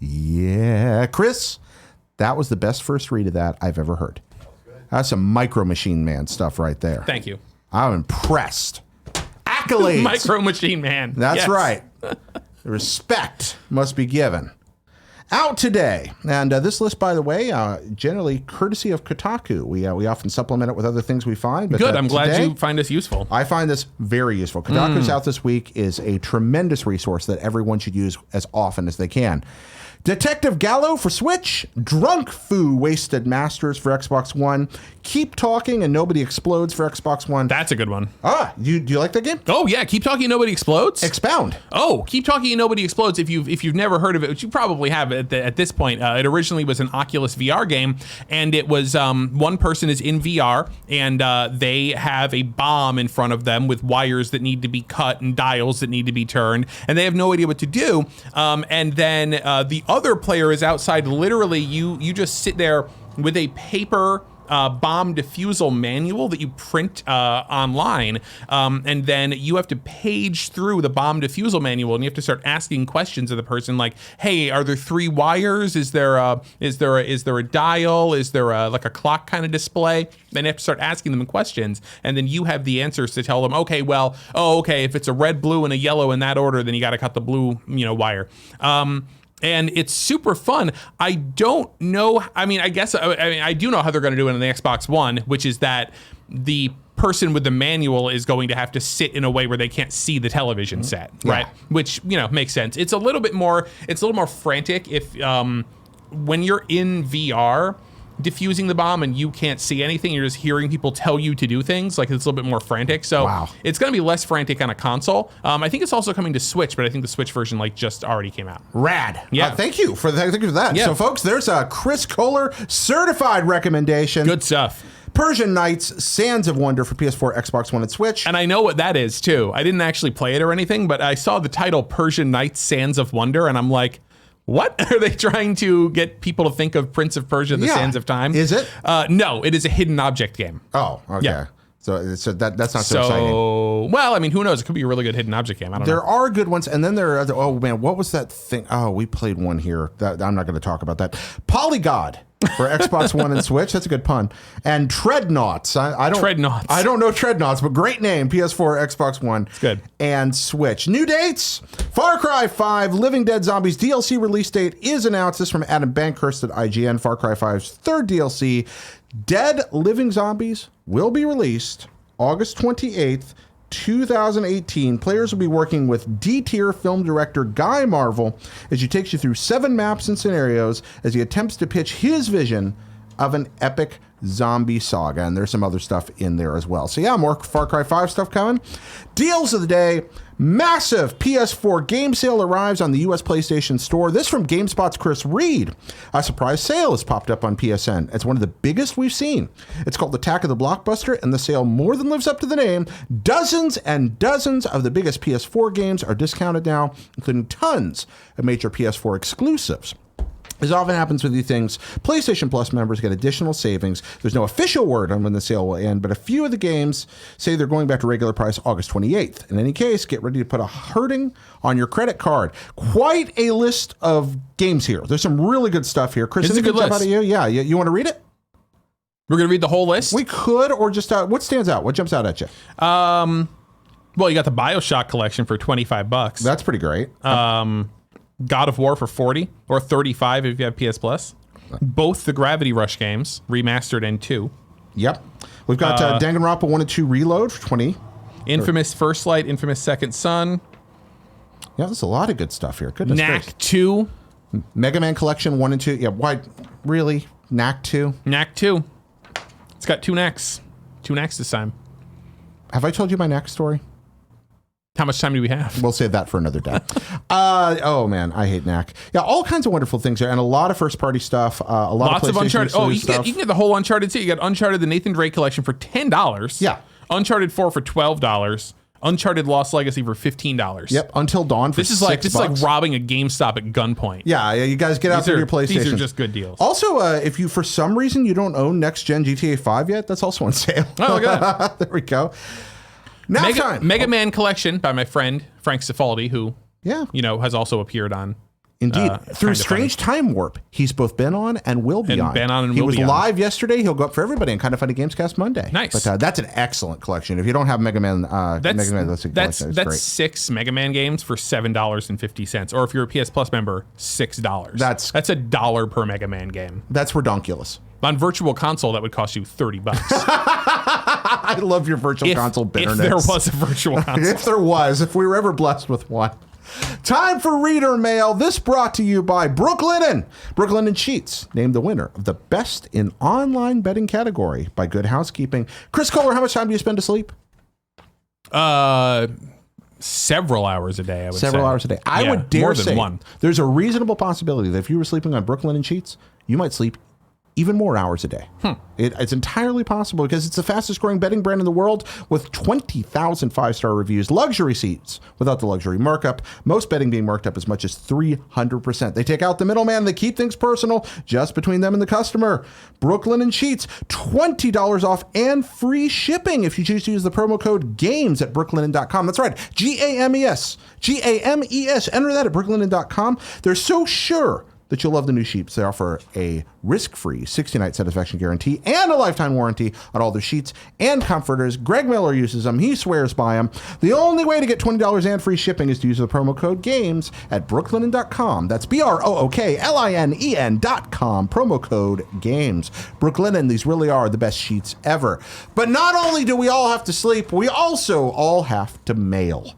Yeah, Chris, that was the best first read of that I've ever heard. That's some Micro Machine Man stuff right there. Thank you. I'm impressed. Accolades. Micro Machine Man. That's right. Respect must be given. Out today, and this list, by the way, generally courtesy of Kotaku. We often supplement it with other things we find. But good. I'm glad today, you find this useful. I find this very useful. Kotaku's Out This Week is a tremendous resource that everyone should use as often as they can. Detective Gallo for Switch, Drunk Foo Wasted Masters for Xbox One, Keep Talking and Nobody Explodes for Xbox One. That's a good one. Do you like that game? Oh yeah, Keep Talking and Nobody Explodes? Expound. Oh, Keep Talking and Nobody Explodes. If you've never heard of it, which you probably have at this point, it originally was an Oculus VR game, and it was one person is in VR and they have a bomb in front of them with wires that need to be cut and dials that need to be turned, and they have no idea what to do. And then the other player is outside. Literally, you just sit there with a paper bomb defusal manual that you print online, and then you have to page through the bomb defusal manual, and you have to start asking questions of the person, like, "Hey, are there 3 wires? Is there a dial? Is there a clock kind of display?" Then you have to start asking them questions, and then you have the answers to tell them, "Okay, well, if it's a red, blue, and a yellow in that order, then you got to cut the blue, wire." And it's super fun. I don't know. I guess I do know how they're going to do it on the Xbox One, which is that the person with the manual is going to have to sit in a way where they can't see the television set, right? Which, makes sense. It's a little more frantic if when you're in VR defusing the bomb and you can't see anything, you're just hearing people tell you to do things. Like, it's a little bit more frantic. So It's going to be less frantic on a console. I think it's also coming to Switch, but I think the Switch version just already came out. Rad. Yeah. Thank you for that. Yeah. So folks, there's a Chris Kohler certified recommendation. Good stuff. Persian Knights, Sands of Wonder for PS4, Xbox One, and Switch. And I know what that is too. I didn't actually play it or anything, but I saw the title Persian Knights, Sands of Wonder, and I'm like, what? Are they trying to get people to think of Prince of Persia, The Sands of Time? Is it? No, it is a hidden object game. Oh, okay. Yeah. So that's not so exciting. Well, who knows? It could be a really good hidden object game. I don't know. There are good ones, and then there are other. Oh man, what was that thing? Oh, we played one here. I'm not going to talk about that. Polygod for Xbox One and Switch. That's a good pun. And Treadnoughts. I don't know Treadnoughts, but great name. PS4, Xbox One, it's good, and Switch. New dates: Far Cry 5, Living Dead Zombies DLC release date is announced. This from Adam Bankhurst at IGN. Far Cry 5's third DLC, Dead Living Zombies, will be released August 28th, 2018, players will be working with D-tier film director Guy Marvel as he takes you through 7 maps and scenarios as he attempts to pitch his vision of an epic zombie saga. And there's some other stuff in there as well. So yeah, more Far Cry 5 stuff coming. Deals of the day. Massive PS4 game sale arrives on the US PlayStation Store. This from GameSpot's Chris Reed. A surprise sale has popped up on PSN. It's one of the biggest we've seen. It's called Attack of the Blockbuster, and the sale more than lives up to the name. Dozens and dozens of the biggest PS4 games are discounted now, including tons of major PS4 exclusives. As often happens with these things, PlayStation Plus members get additional savings. There's no official word on when the sale will end, but a few of the games say they're going back to regular price August 28th. In any case, get ready to put a hurting on your credit card. Quite a list of games here. There's some really good stuff here. Chris, it's a good list. Out of you? Yeah, you want to read it? We're going to read the whole list? We could, or just what stands out? What jumps out at you? Well, you got the BioShock collection for $25. That's pretty great. God of War for $40 or $35 if you have PS Plus. Both the Gravity Rush games, remastered and 2. Yep. We've got Danganronpa 1 and 2 Reload for $20. Infamous First Light, Infamous Second Son. Yeah, there's a lot of good stuff here. Goodness Knack gracious. 2. Mega Man Collection 1 and 2. Yeah, why? Really? Knack 2? Knack 2. It's got 2 knacks. 2 knacks this time. Have I told you my Knack story? How much time do we have? We'll save that for another day. Oh man, I hate Knack. Yeah, all kinds of wonderful things there, and a lot of first-party stuff. A lot Lots of Uncharted. Oh, you can get the whole Uncharted too. You got Uncharted, the Nathan Drake collection for $10. Yeah. Uncharted 4 for $12. Uncharted Lost Legacy for $15. Yep. Until Dawn for this is $6. like robbing a GameStop at gunpoint. Yeah, you guys get out there your PlayStation. These are just good deals. Also, if you for some reason you don't own next gen GTA 5 yet, that's also on sale. Oh, look at that. There we go. Now Mega Man Collection by my friend Frank Cifaldi, who has also appeared on. Indeed, through Strange Time Warp, he's both been on and will be on. He was live yesterday. He'll go up for everybody on Kind of Funny Gamescast Monday. Nice, but that's an excellent collection. If you don't have Mega Man, that's great. 6 Mega Man games for $7.50, or if you're a PS Plus member, $6. That's $1 per Mega Man game. That's redonkulous. On Virtual Console, that would cost you $30. I love your Virtual Console bitterness. If there was a Virtual Console. if we were ever blessed with one. Time for Reader Mail. This brought to you by Brooklinen. Brooklinen Sheets named the winner of the Best in Online Betting category by Good Housekeeping. Chris Kohler, how much time do you spend asleep? Several hours a day, I would say. Several hours a day. I would dare more than say one. There's a reasonable possibility that if you were sleeping on Brooklinen Sheets, you might sleep even more hours a day. It's entirely possible because it's the fastest growing betting brand in the world with 20,000 5-star reviews, luxury seats without the luxury markup, most betting being marked up as much as 300%. They take out the middleman. They keep things personal just between them and the customer. Brooklinen Sheets, $20 off and free shipping if you choose to use the promo code GAMES at brooklinen.com. That's right. GAMES. GAMES. Enter that at brooklinen.com. They're so sure that you'll love the new sheets. They offer a risk-free 60-night satisfaction guarantee and a lifetime warranty on all their sheets and comforters. Greg Miller uses them. He swears by them. The only way to get $20 and free shipping is to use the promo code GAMES at brooklinen.com. That's BROOKLINEN.com. Promo code GAMES. Brooklinen, these really are the best sheets ever. But not only do we all have to sleep, we also all have to mail.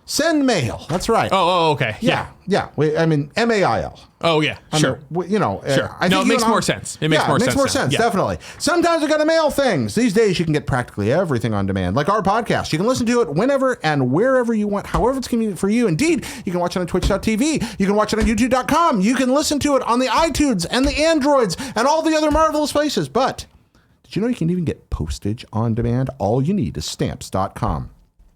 Send mail. That's right. Oh, okay. Yeah. MAIL. Oh, yeah. Sure. Sure. It makes more sense. It makes more sense. Definitely. Sometimes we got to mail things. These days, you can get practically everything on demand, like our podcast. You can listen to it whenever and wherever you want, however it's convenient for you. Indeed, you can watch it on twitch.tv. You can watch it on youtube.com. You can listen to it on the iTunes and the Androids and all the other marvelous places. But did you know you can even get postage on demand? All you need is stamps.com.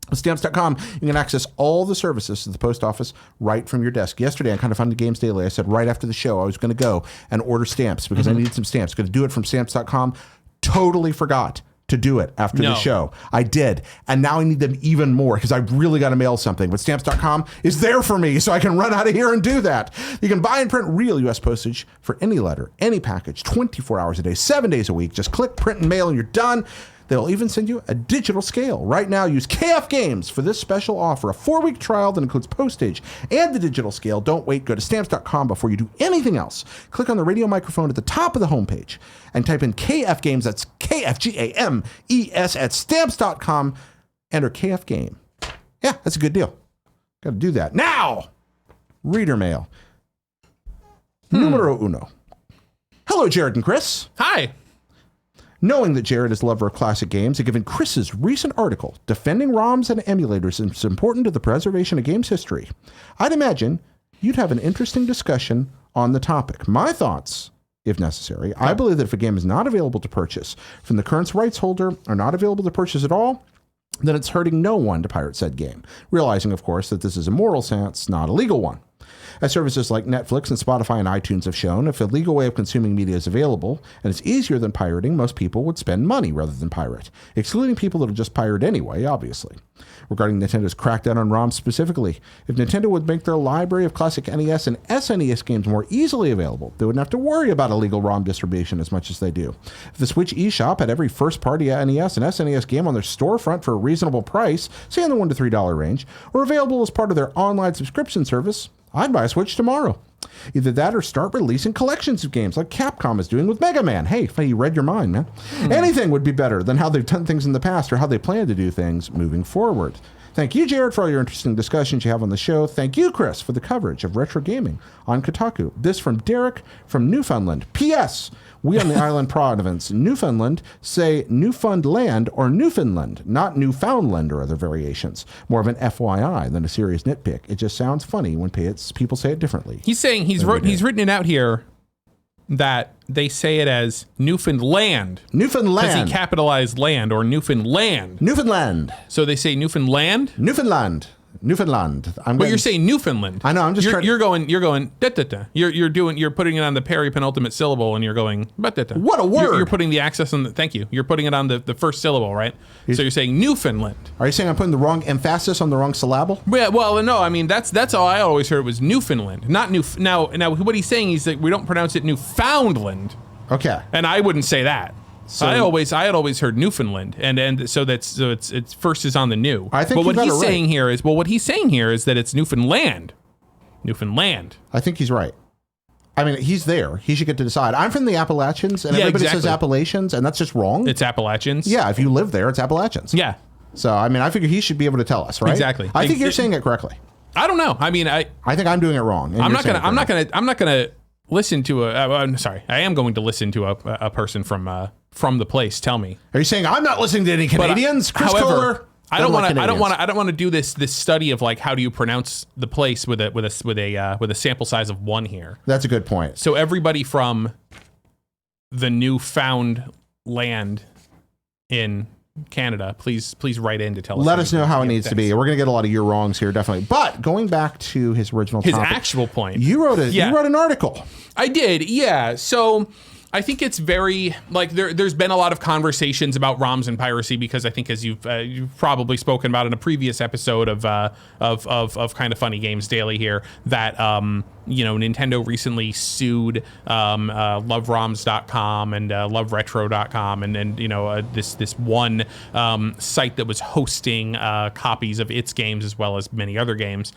With Stamps.com, you can access all the services to the post office right from your desk. Yesterday, on Kind of Fun Games Daily, I said right after the show I was going to go and order stamps because I needed some stamps. Going to do it from Stamps.com. Totally forgot to do it after the show. I did. And now I need them even more because I really got to mail something. But Stamps.com is there for me so I can run out of here and do that. You can buy and print real U.S. postage for any letter, any package, 24 hours a day, 7 days a week. Just click, print, and mail, and you're done. They'll even send you a digital scale. Right now, use KF Games for this special offer, a 4-week trial that includes postage and the digital scale. Don't wait. Go to stamps.com before you do anything else. Click on the radio microphone at the top of the homepage and type in KF Games. That's KFGAMES at stamps.com. Enter KF Game. Yeah, that's a good deal. Got to do that. Now, reader mail. Numero uno. Hello, Jared and Chris. Hi. Knowing that Jared is a lover of classic games, and given Chris's recent article, Defending ROMs and Emulators is Important to the Preservation of Games History, I'd imagine you'd have an interesting discussion on the topic. My thoughts, if necessary, I believe that if a game is not available to purchase from the current rights holder or not available to purchase at all, then it's hurting no one to pirate said game, realizing, of course, that this is a moral sense, not a legal one. As services like Netflix and Spotify and iTunes have shown, if a legal way of consuming media is available and it's easier than pirating, most people would spend money rather than pirate, excluding people that will just pirate anyway, obviously. Regarding Nintendo's crackdown on ROMs specifically, if Nintendo would make their library of classic NES and SNES games more easily available, they wouldn't have to worry about illegal ROM distribution as much as they do. If the Switch eShop had every first-party NES and SNES game on their storefront for a reasonable price, say in the $1 to $3 range, or available as part of their online subscription service, I'd buy a Switch tomorrow. Either that or start releasing collections of games like Capcom is doing with Mega Man. Hey, you read your mind, man. Anything would be better than how they've done things in the past or how they plan to do things moving forward. Thank you, Jared, for all your interesting discussions you have on the show. Thank you, Chris, for the coverage of retro gaming on Kotaku. This from Derek from Newfoundland. P.S. We on the island province, Newfoundland, say Newfoundland or Newfoundland, not Newfoundland or other variations. More of an FYI than a serious nitpick. It just sounds funny when people say it differently. He's saying he's written it out here that they say it as Newfoundland. Newfoundland. Because he capitalized land, or Newfoundland. Newfoundland. So they say Newfoundland? Newfoundland. You're saying Newfoundland. I know. I'm just trying. You're going. Da, da, da. You're putting it on the penultimate syllable, and you're going. Da, da, da. What a word! You're putting the access on the. Thank you. You're putting it on the first syllable, right? So you're saying Newfoundland. Are you saying I'm putting the wrong emphasis on the wrong syllable? Yeah. Well, no. I mean, that's all I always heard was Newfoundland, not New. Now, what he's saying is that we don't pronounce it Newfoundland. Okay. And I wouldn't say that. So I had always heard Newfoundland, and so it's first is on the new. I think. But what he's right. saying here is that it's Newfoundland. Newfoundland. I think he's right. I mean, he's there. He should get to decide. I'm from the Appalachians, and everybody says Appalachians, and that's just wrong. It's Appalachians. Yeah, if you live there, it's Appalachians. Yeah. So I mean, I figure he should be able to tell us, right? Exactly. I think you're saying it correctly. I don't know. I mean, I think I'm doing it wrong. I'm not gonna listen to I'm sorry. I am going to listen to a person from the place tell me. Are you saying I'm not listening to any Canadians? Chris Kohler? I don't want to do this study of like how do you pronounce the place with a sample size of 1 here. That's a good point. So everybody from the newfound land in Canada, please write in to tell us. Let us know how it needs to be. We're going to get a lot of your wrongs here, definitely. But going back to his original topic, actual point. You wrote an article. I did, yeah. So I think it's very like there's been a lot of conversations about ROMs and piracy because I think as you've probably spoken about in a previous episode of Kind of Funny Games Daily here that Nintendo recently sued LoveRoms.com and LoveRetro.com and this one site that was hosting copies of its games as well as many other games.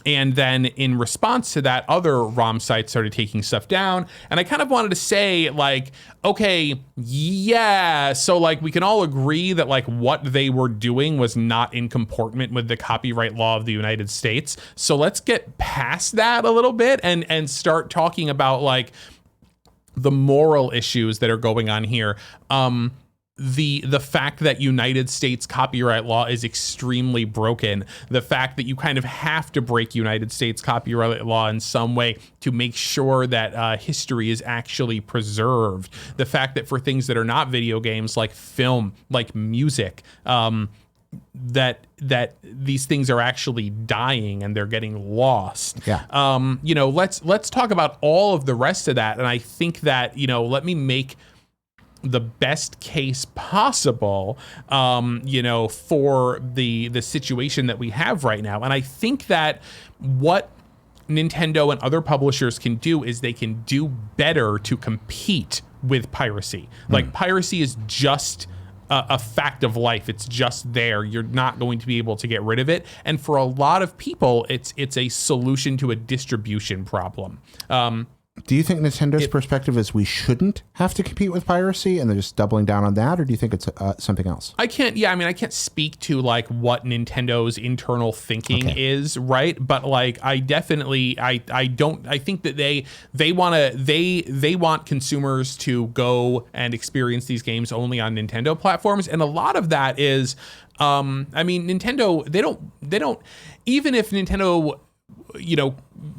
And then in response to that, other ROM sites started taking stuff down. And I kind of wanted to say, like, okay, yeah, so like we can all agree that like what they were doing was not in comportment with the copyright law of the United States. So let's get past that a little bit and start talking about like the moral issues that are going on here. The fact that United States copyright law is extremely broken, the fact that you kind of have to break United States copyright law in some way to make sure that history is actually preserved, the fact that for things that are not video games like film, like music, that these things are actually dying and they're getting lost. Yeah. Let's talk about all of the rest of that. And I think that, let me make the best case possible, for the situation that we have right now. And I think that what Nintendo and other publishers can do is they can do better to compete with piracy. Like piracy is just a fact of life. It's just there. You're not going to be able to get rid of it. And for a lot of people, it's a solution to a distribution problem. Do you think Nintendo's perspective is we shouldn't have to compete with piracy and they're just doubling down on that, or do you think it's something else? I can't speak to like what Nintendo's internal thinking is, right? But like I definitely I think that they want consumers to go and experience these games only on Nintendo platforms, and a lot of that is Nintendo, they don't even if Nintendo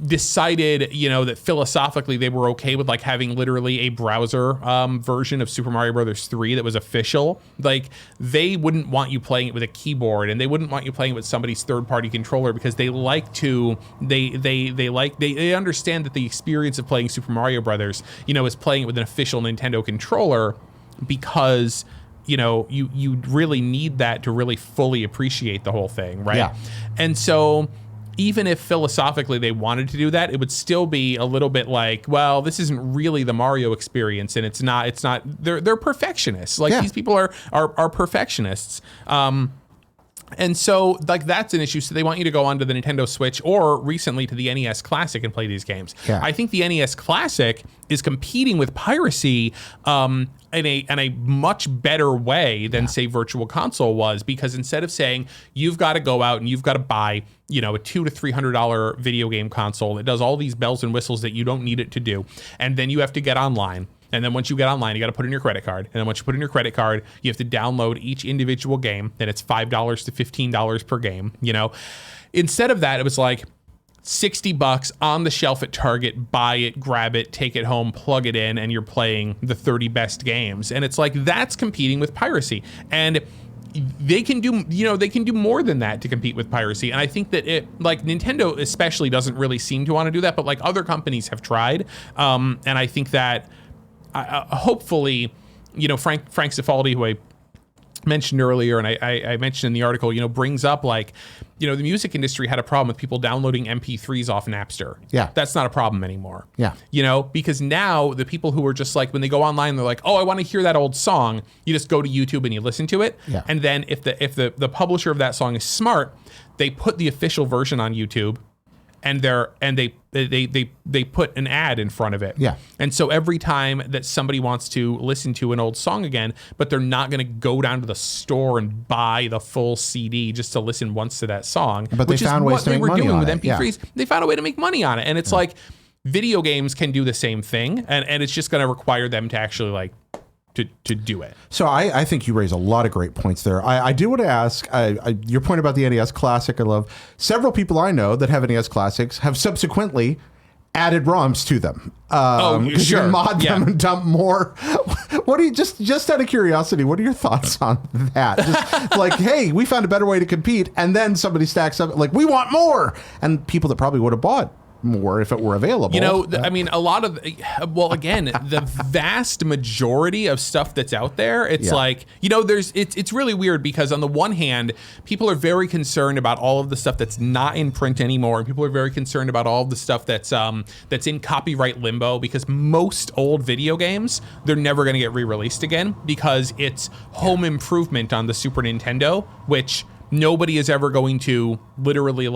decided, that philosophically they were okay with like having literally a browser version of Super Mario Brothers 3 that was official. Like they wouldn't want you playing it with a keyboard, and they wouldn't want you playing it with somebody's third-party controller, because they understand that the experience of playing Super Mario Brothers, is playing it with an official Nintendo controller, because you really need that to really fully appreciate the whole thing, right? Yeah. And so even if philosophically they wanted to do that, it would still be a little bit like, well, this isn't really the Mario experience, and it's not they're perfectionists. Like these people are perfectionists. And so like that's an issue. So they want you to go onto the Nintendo Switch or recently to the NES Classic and play these games. Yeah. I think the NES Classic is competing with piracy in a much better way than say Virtual Console was, because instead of saying you've got to go out and you've got to buy a $200 to $300 video game console that does all these bells and whistles that you don't need it to do, and then you have to get online. And then once you get online, you got to put in your credit card. And then once you put in your credit card, you have to download each individual game. Then it's $5 to $15 per game. Instead of that, it was like $60 on the shelf at Target. Buy it, grab it, take it home, plug it in, and you're playing the 30 best games. And it's like that's competing with piracy. And they can do more than that to compete with piracy. And I think that Nintendo especially doesn't really seem to want to do that, but like other companies have tried. And I think that hopefully, Frank Cifaldi, who I mentioned earlier, and I mentioned in the article, brings up like, the music industry had a problem with people downloading MP3s off Napster. Yeah. That's not a problem anymore. Yeah. Because now the people who are just like, when they go online, they're like, oh, I want to hear that old song. You just go to YouTube and you listen to it. Yeah. And then if the publisher of that song is smart, they put the official version on YouTube, and they put an ad in front of it. Yeah. And so every time that somebody wants to listen to an old song again, but they're not going to go down to the store and buy the full CD just to listen once to that song, but they found ways to make money on it. With MP3s. Yeah. They found a way to make money on it. And it's like video games can do the same thing, and it's just going to require them to actually like to do it. So I think you raise a lot of great points there. I do want to ask your point about the NES Classic. I love several people I know that have NES Classics have subsequently added ROMs to them. Because you can mod them and dump more. What do you just out of curiosity? What are your thoughts on that? Just like, hey, we found a better way to compete, and then somebody stacks up like we want more, and people that probably would have bought more if it were available. I mean, a lot of, again, the vast majority of stuff that's out there, it's like, it's really weird, because on the one hand, people are very concerned about all of the stuff that's not in print anymore, and people are very concerned about all of the stuff that's in copyright limbo, because most old video games, they're never going to get re-released again, because it's home improvement on the Super Nintendo, which nobody is ever going to literally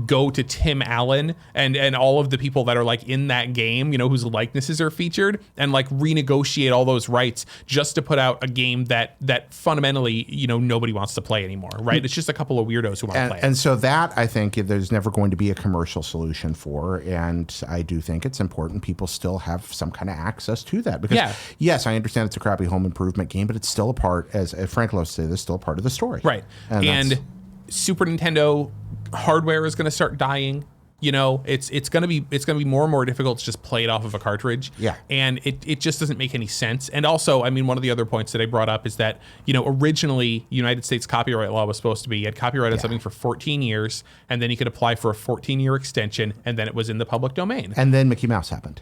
go to Tim Allen and all of the people that are like in that game, whose likenesses are featured, and like renegotiate all those rights just to put out a game that fundamentally, nobody wants to play anymore, right? It's just a couple of weirdos who want to play it. And so that, I think, there's never going to be a commercial solution for, and I do think it's important people still have some kind of access to that, because yes, I understand it's a crappy home improvement game, but it's still a part, as Frank loves to say, it's still a part of the story. Right. And Super Nintendo hardware is going to start dying. It's going to be more and more difficult to just play it off of a cartridge. Yeah. And it just doesn't make any sense. And also, I mean, one of the other points that I brought up is that, originally United States copyright law was supposed to be, you had copyright on something for 14 years, and then you could apply for a 14-year extension, and then it was in the public domain. And then Mickey Mouse happened.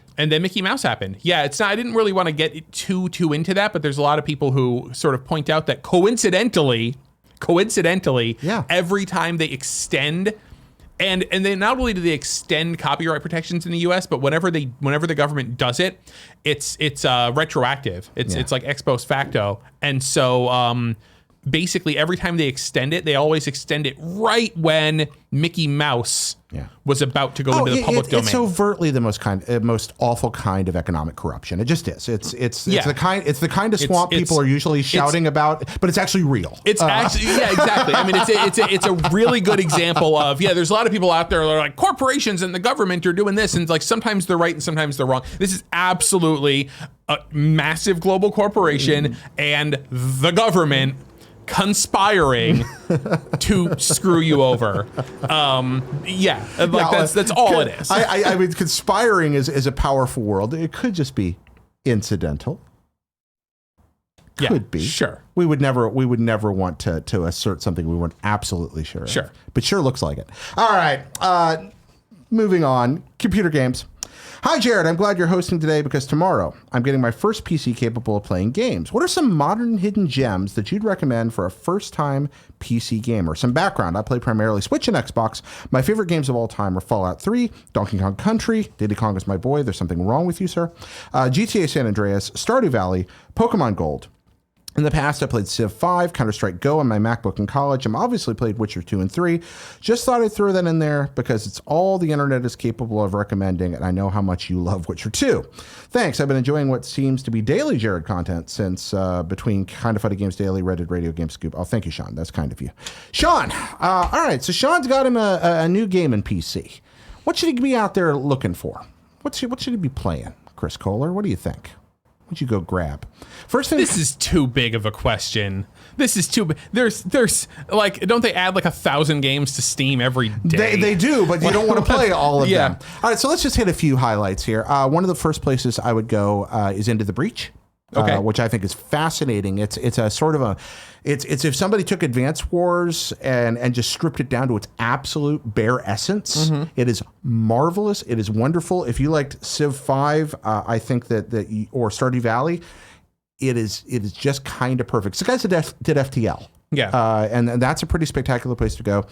Yeah, it's not, I didn't really want to get too into that, but there's a lot of people who sort of point out that coincidentally, every time they extend And they not only do they extend copyright protections in the U.S., but whenever the government does it, it's retroactive. It's like ex post facto. And so basically every time they extend it, they always extend it right when Mickey Mouse was about to go into the public domain. It's overtly the most awful kind of economic corruption. It just is. It's the kind of swamp people are usually shouting about, but it's actually real. It's actually exactly. I mean, it's a really good example of there's a lot of people out there that are like corporations and the government are doing this, and like sometimes they're right and sometimes they're wrong. This is absolutely a massive global corporation and the government conspiring to screw you over. That's all it is. I mean, conspiring is a powerful world. It could just be incidental. Could be. Sure. We would never want to assert something we weren't absolutely sure of. Sure. But sure looks like it. All right. Moving on. Computer games. Hi, Jared. I'm glad you're hosting today because tomorrow I'm getting my first PC capable of playing games. What are some modern hidden gems that you'd recommend for a first-time PC gamer? Some background. I play primarily Switch and Xbox. My favorite games of all time are Fallout 3, Donkey Kong Country, Diddy Kong is my boy, there's something wrong with you, sir, GTA San Andreas, Stardew Valley, Pokemon Gold. In the past, I played Civ 5, Counter-Strike Go on my MacBook in college. I'm obviously played Witcher 2 and 3. Just thought I'd throw that in there because it's all the internet is capable of recommending, and I know how much you love Witcher 2. Thanks. I've been enjoying what seems to be daily Jared content since between Kind of Funny Games Daily, Reddit Radio, Game Scoop. Oh, thank you, Sean. That's kind of you. Sean. All right. So Sean's got him a new game in PC. What should he be out there looking for? What should he be playing? Chris Kohler, what do you think? What'd you go grab? First thing. This is too big of a question. This is too big. There's like, don't they add like 1,000 games to Steam every day? They do, but you don't want to play all of them. All right, so let's just hit a few highlights here. One of the first places I would go is Into the Breach. Which I think is fascinating. It's a sort of it's if somebody took Advance Wars and just stripped it down to its absolute bare essence. It is marvelous. It is wonderful. If you liked Civ 5, I think that or Stardew Valley, it is just kind of perfect. So guys that did FTL. And that's a pretty spectacular place to go.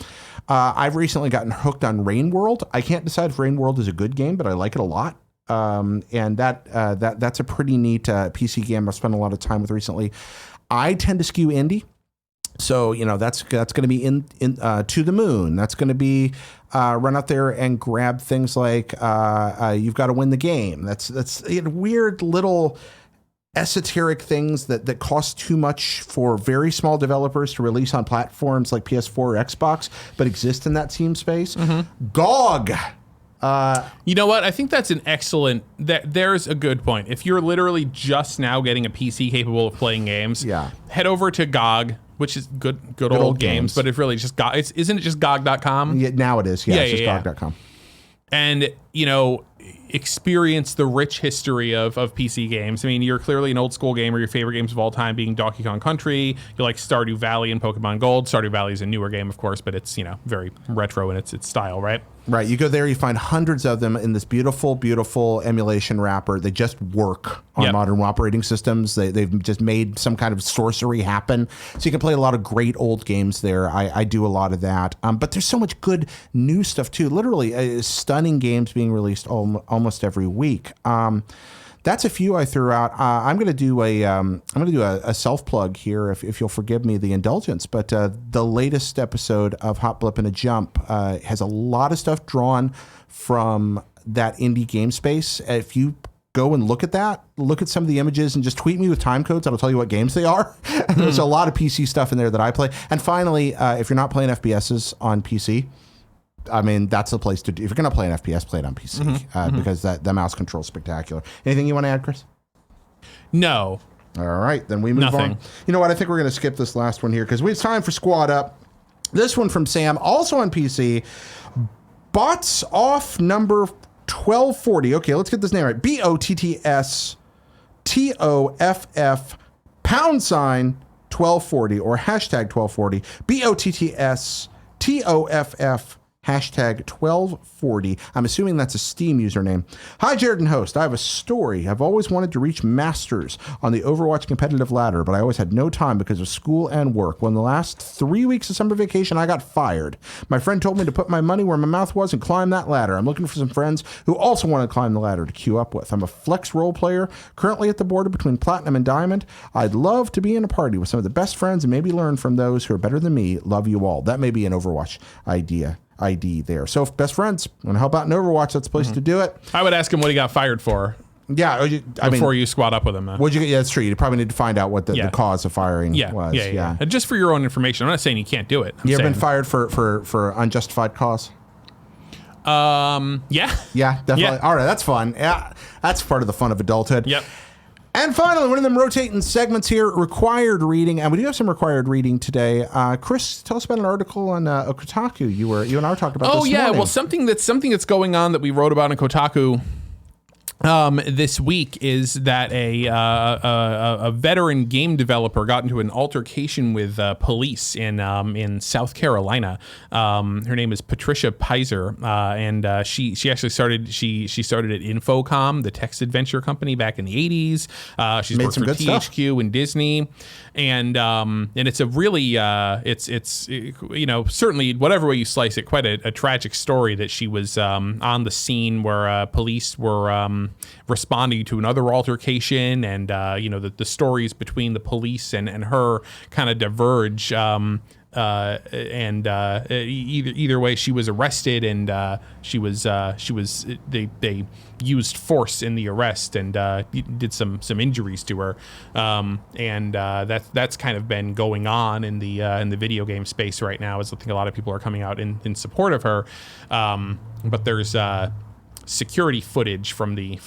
I've recently gotten hooked on Rain World. I can't decide if Rain World is a good game, but I like it a lot. And that's a pretty neat PC game I've spent a lot of time with recently. I tend to skew indie, so that's going to be in To the Moon. That's going to be run out there and grab things like You've Got to Win the Game. That's weird little esoteric things that cost too much for very small developers to release on platforms like PS4 or Xbox, but exist in that Steam space. GOG. You know what? I think that's an excellent. There's a good point. If you're literally just now getting a PC capable of playing games, head over to GOG, which is good old games. But it's really just GOG. Isn't it just GOG.com? Yeah, now it is. Yeah, it's just GOG.com. And experience the rich history of PC games. I mean, you're clearly an old school gamer. Your favorite games of all time being Donkey Kong Country. You like Stardew Valley and Pokemon Gold. Stardew Valley is a newer game, of course, but it's very retro in its style, right? Right. You go there, you find hundreds of them in this beautiful, beautiful emulation wrapper. They just work on modern operating systems. They've just made some kind of sorcery happen. So you can play a lot of great old games there. I do a lot of that. But there's so much good new stuff too. Literally stunning games being released almost every week. That's a few I threw out. I'm going to do a self plug here, if you'll forgive me the indulgence. But the latest episode of Hot Blip and a Jump has a lot of stuff drawn from that indie game space. If you go and look at some of the images and just tweet me with time codes, that'll tell you what games they are. There's a lot of PC stuff in there that I play. And finally, if you're not playing FPSs on PC, I mean, that's the place to do. If you're going to play an FPS, play it on PC because the mouse control is spectacular. Anything you want to add, Chris? No. All right, then we move on. You know what? I think we're going to skip this last one here because it's time for Squad Up. This one from Sam, also on PC. Bottstoff number 1240. Okay, let's get this name right. BOTTSTOFF #1240 or hashtag 1240. BOTTSTOFF hashtag 1240. I'm assuming that's a Steam username. Hi, Jared and host. I have a story. I've always wanted to reach Masters on the Overwatch competitive ladder, but I always had no time because of school and work. When the last 3 weeks of summer vacation, I got fired. My friend told me to put my money where my mouth was and climb that ladder. I'm looking for some friends who also want to climb the ladder to queue up with. I'm a flex role player, currently at the border between Platinum and Diamond. I'd love to be in a party with some of the best friends and maybe learn from those who are better than me. Love you all. That may be an Overwatch ID there. So if best friends want to help out in Overwatch, that's the place to do it. I would ask him what he got fired for. Yeah, before you squat up with him. What'd you get? Yeah, that's true. You probably need to find out what the cause of firing was. Yeah. And just for your own information, I'm not saying you can't do it. You ever been fired for unjustified cause? Yeah. Yeah, definitely. Yeah. All right, that's fun. Yeah, that's part of the fun of adulthood. Yep. And finally, one of them rotating segments here, required reading, and we do have some required reading today. Chris, tell us about an article on Kotaku. You and I were talking about. This morning. Well, something that's going on that we wrote about in Kotaku this week is that a veteran game developer got into an altercation with police in South Carolina. Her name is Patricia Pizer, and she actually started at Infocom, the text adventure company, back in the 80s. She's worked for THQ and Disney, and it's a really it's certainly whatever way you slice it, quite a tragic story that she was on the scene where police were responding to another altercation, and the stories between the police and her kind of diverge. Either way, she was arrested, and they used force in the arrest and did some injuries to her, and that's kind of been going on in the video game space right now. Is I think a lot of people are coming out in support of her, but there's security footage from the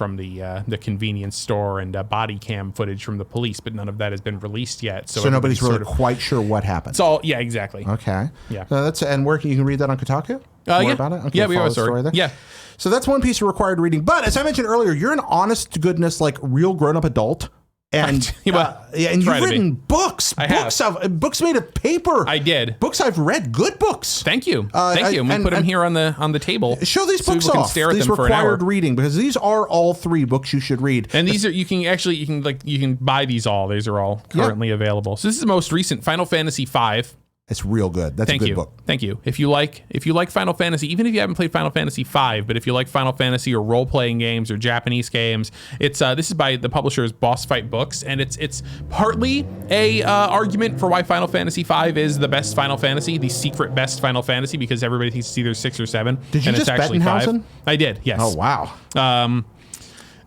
convenience store and body cam footage from the police, but none of that has been released yet. So nobody's really quite sure what happened. It's all exactly. Okay. Yeah. And where you can read that on Kotaku? More about it? Okay, yeah, we have a story there. Yeah. So that's one piece of required reading. But as I mentioned earlier, you're an honest to goodness, like real grown up adult. And and you've written books. Books made of paper. I did. Books I've read. Good books. Thank you. Thank you. And we put them here on the table. Show these books off. Can stare at these them required reading, because these are all 3 books you should read. And these are you can buy these all. These are all currently available. So this is the most recent, Final Fantasy V. It's real good. That's a good book. Thank you. If you like Final Fantasy, even if you haven't played Final Fantasy V, but if you like Final Fantasy or role playing games or Japanese games, it's this is by the publishers Boss Fight Books, and it's partly a argument for why Final Fantasy V is the best Final Fantasy, the secret best Final Fantasy, because everybody thinks it's either 6 or 7. Did you just Bettenhausen? I did. Yes. Oh wow.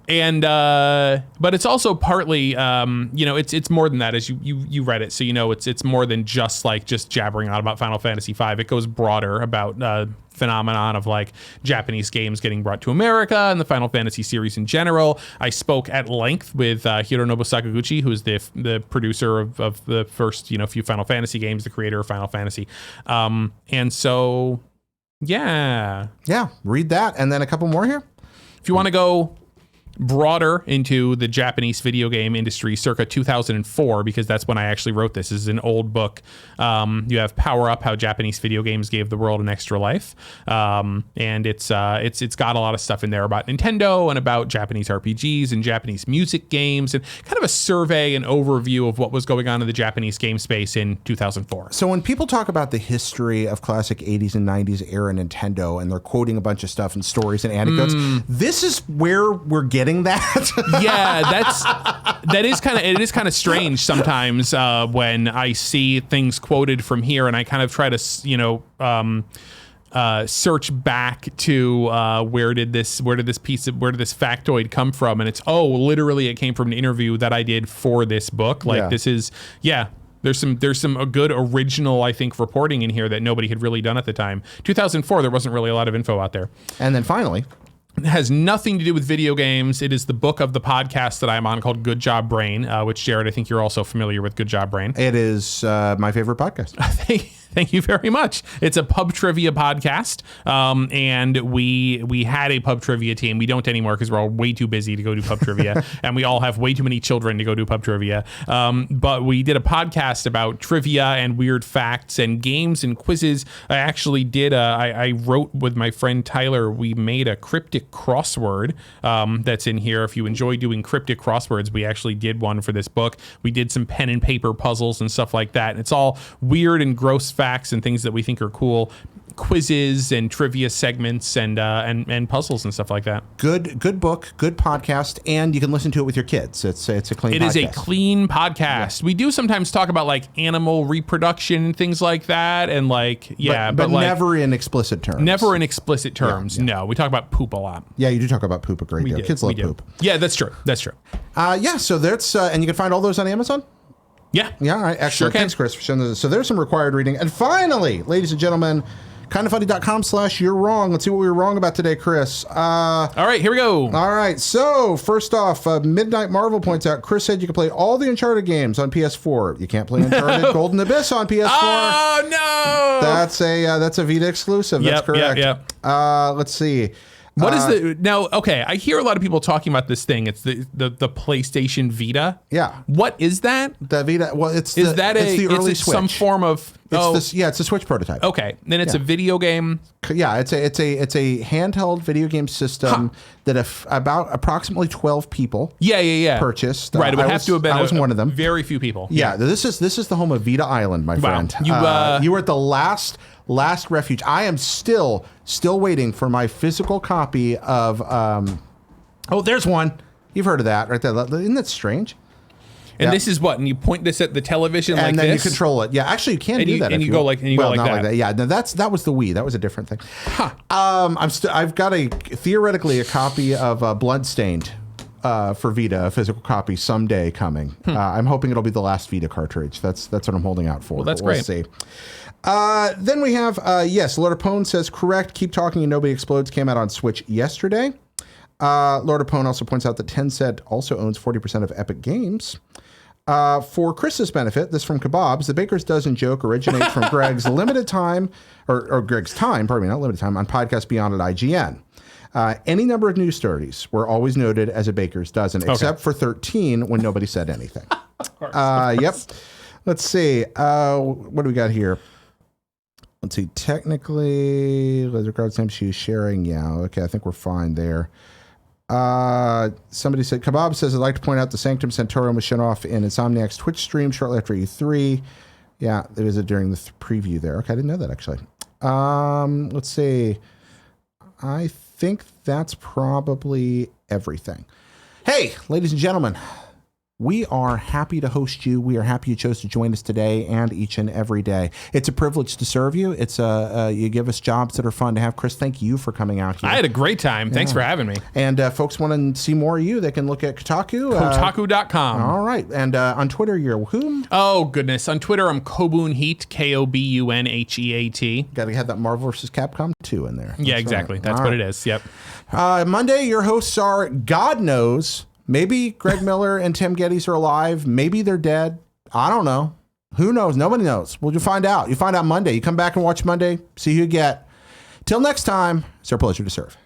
And but it's also partly it's more than that, as you read it, so it's more than just jabbering on about Final Fantasy V. It goes broader about phenomenon of Japanese games getting brought to America and the Final Fantasy series in general. I spoke at length with Hironobu Sakaguchi, who is the producer of the first few Final Fantasy games, the creator of Final Fantasy, and so yeah, read that, and then a couple more here if you want to go broader into the Japanese video game industry circa 2004, because that's when I actually wrote this. This is an old book. You have Power Up: How Japanese Video Games Gave the World an Extra Life, and it's got a lot of stuff in there about Nintendo and about Japanese RPGs and Japanese music games, and kind of a survey and overview of what was going on in the Japanese game space in 2004. So when people talk about the history of classic 80s and 90s era Nintendo, and they're quoting a bunch of stuff and stories and anecdotes, this is where we're getting that. It is kind of strange sometimes when I see things quoted from here, and I kind of try to search back to where did this factoid come from, and it's literally it came from an interview that I did for this book. This is There's some good original, I think, reporting in here that nobody had really done at the time. 2004, there wasn't really a lot of info out there. And then finally, it has nothing to do with video games. It is the book of the podcast that I'm on called Good Job Brain, which, Jared, I think you're also familiar with Good Job Brain. It is my favorite podcast. Thank you very much. It's a pub trivia podcast, and we had a pub trivia team. We don't anymore because we're all way too busy to go do pub trivia, and we all have way too many children to go do pub trivia. But we did a podcast about trivia and weird facts and games and quizzes. I actually did. I wrote with my friend Tyler. We made a cryptic crossword that's in here. If you enjoy doing cryptic crosswords, we actually did one for this book. We did some pen and paper puzzles and stuff like that. And it's all weird and gross facts and things that we think are cool, quizzes and trivia segments and puzzles and stuff like that. Good book, good podcast, and you can listen to it with your kids. It's a clean podcast. It is a clean podcast. Yeah. We do sometimes talk about like animal reproduction and things like that, and like but like, never in explicit terms. Never in explicit terms. Yeah. No, we talk about poop a lot. Yeah, you do talk about poop a great deal. Kids love poop. Yeah, that's true. That's true. So that's and you can find all those on Amazon. Yeah. Yeah. All right. Excellent. Thanks, Chris, for showing those. So there's some required reading. And finally, ladies and gentlemen, kindoffunny.com/you're wrong. Let's see what we were wrong about today, Chris. All right, here we go. All right. So first off, Midnight Marvel points out, Chris said you can play all the Uncharted games on PS4. You can't play Uncharted Golden Abyss on PS4. Oh, no. That's a Vita exclusive. That's correct. Yep. Let's see. What is the now? Okay, I hear a lot of people talking about this thing. It's the PlayStation Vita. Yeah. What is that? The Vita. Well, it's the early Switch. Some form of. It's a Switch prototype. Okay, then it's a video game. Yeah, it's a handheld video game system that about approximately 12 people. Purchased. Right, it would have to have been. I was one of them. Very few people. Yeah, this is the home of Vita Island, my friend. You were at the last refuge. I am still waiting for my physical copy of. Oh, there's one. You've heard of that, right there. Isn't that strange? And this is what, and you point this at the television like this, and then you control it. Yeah, actually, you can do that. And you go like that. Yeah, no, that was the Wii. That was a different thing. I've got theoretically a copy of Bloodstained for Vita, a physical copy someday coming. I'm hoping it'll be the last Vita cartridge. That's what I'm holding out for. Well, that's great. We'll see. Then we have Lord Apone says correct. Keep Talking and Nobody Explodes came out on Switch yesterday. Lord Apone also points out that Tencent also owns 40% of Epic Games. For Chris's benefit, this from Kebabs, the Baker's Dozen joke originates from Greg's limited time, or Greg's time, pardon me, not limited time, on Podcast Beyond at IGN. Any number of news stories were always noted as a Baker's Dozen, except for 13 when nobody said anything. Of course. Yep. Let's see. What do we got here? Let's see. Technically, with regards to MCU sharing, okay, I think we're fine there. Somebody said, Kebab says, I'd like to point out the Sanctum Sanctorum was shown off in Insomniac's Twitch stream shortly after E3. Yeah, it was during the preview there. Okay, I didn't know that, actually. Let's see. I think that's probably everything. Hey, ladies and gentlemen, we are happy to host you. We are happy you chose to join us today and each and every day. It's a privilege to serve you. It's you give us jobs that are fun to have. Chris, thank you for coming out here. I had a great time. Thanks for having me. And folks want to see more of you, they can look at Kotaku. Kotaku.com. All right. And on Twitter, you're whom? Oh, goodness. On Twitter, I'm Kobun Heat, KOBUNHEAT. Got to have that Marvel vs. Capcom 2 in there. Yeah, exactly. Right. That's what it is. Yep. Monday, your hosts are God knows. Maybe Greg Miller and Tim Geddes are alive. Maybe they're dead. I don't know. Who knows? Nobody knows. Well, you'll find out. You find out Monday. You come back and watch Monday, see who you get. Till next time, it's our pleasure to serve.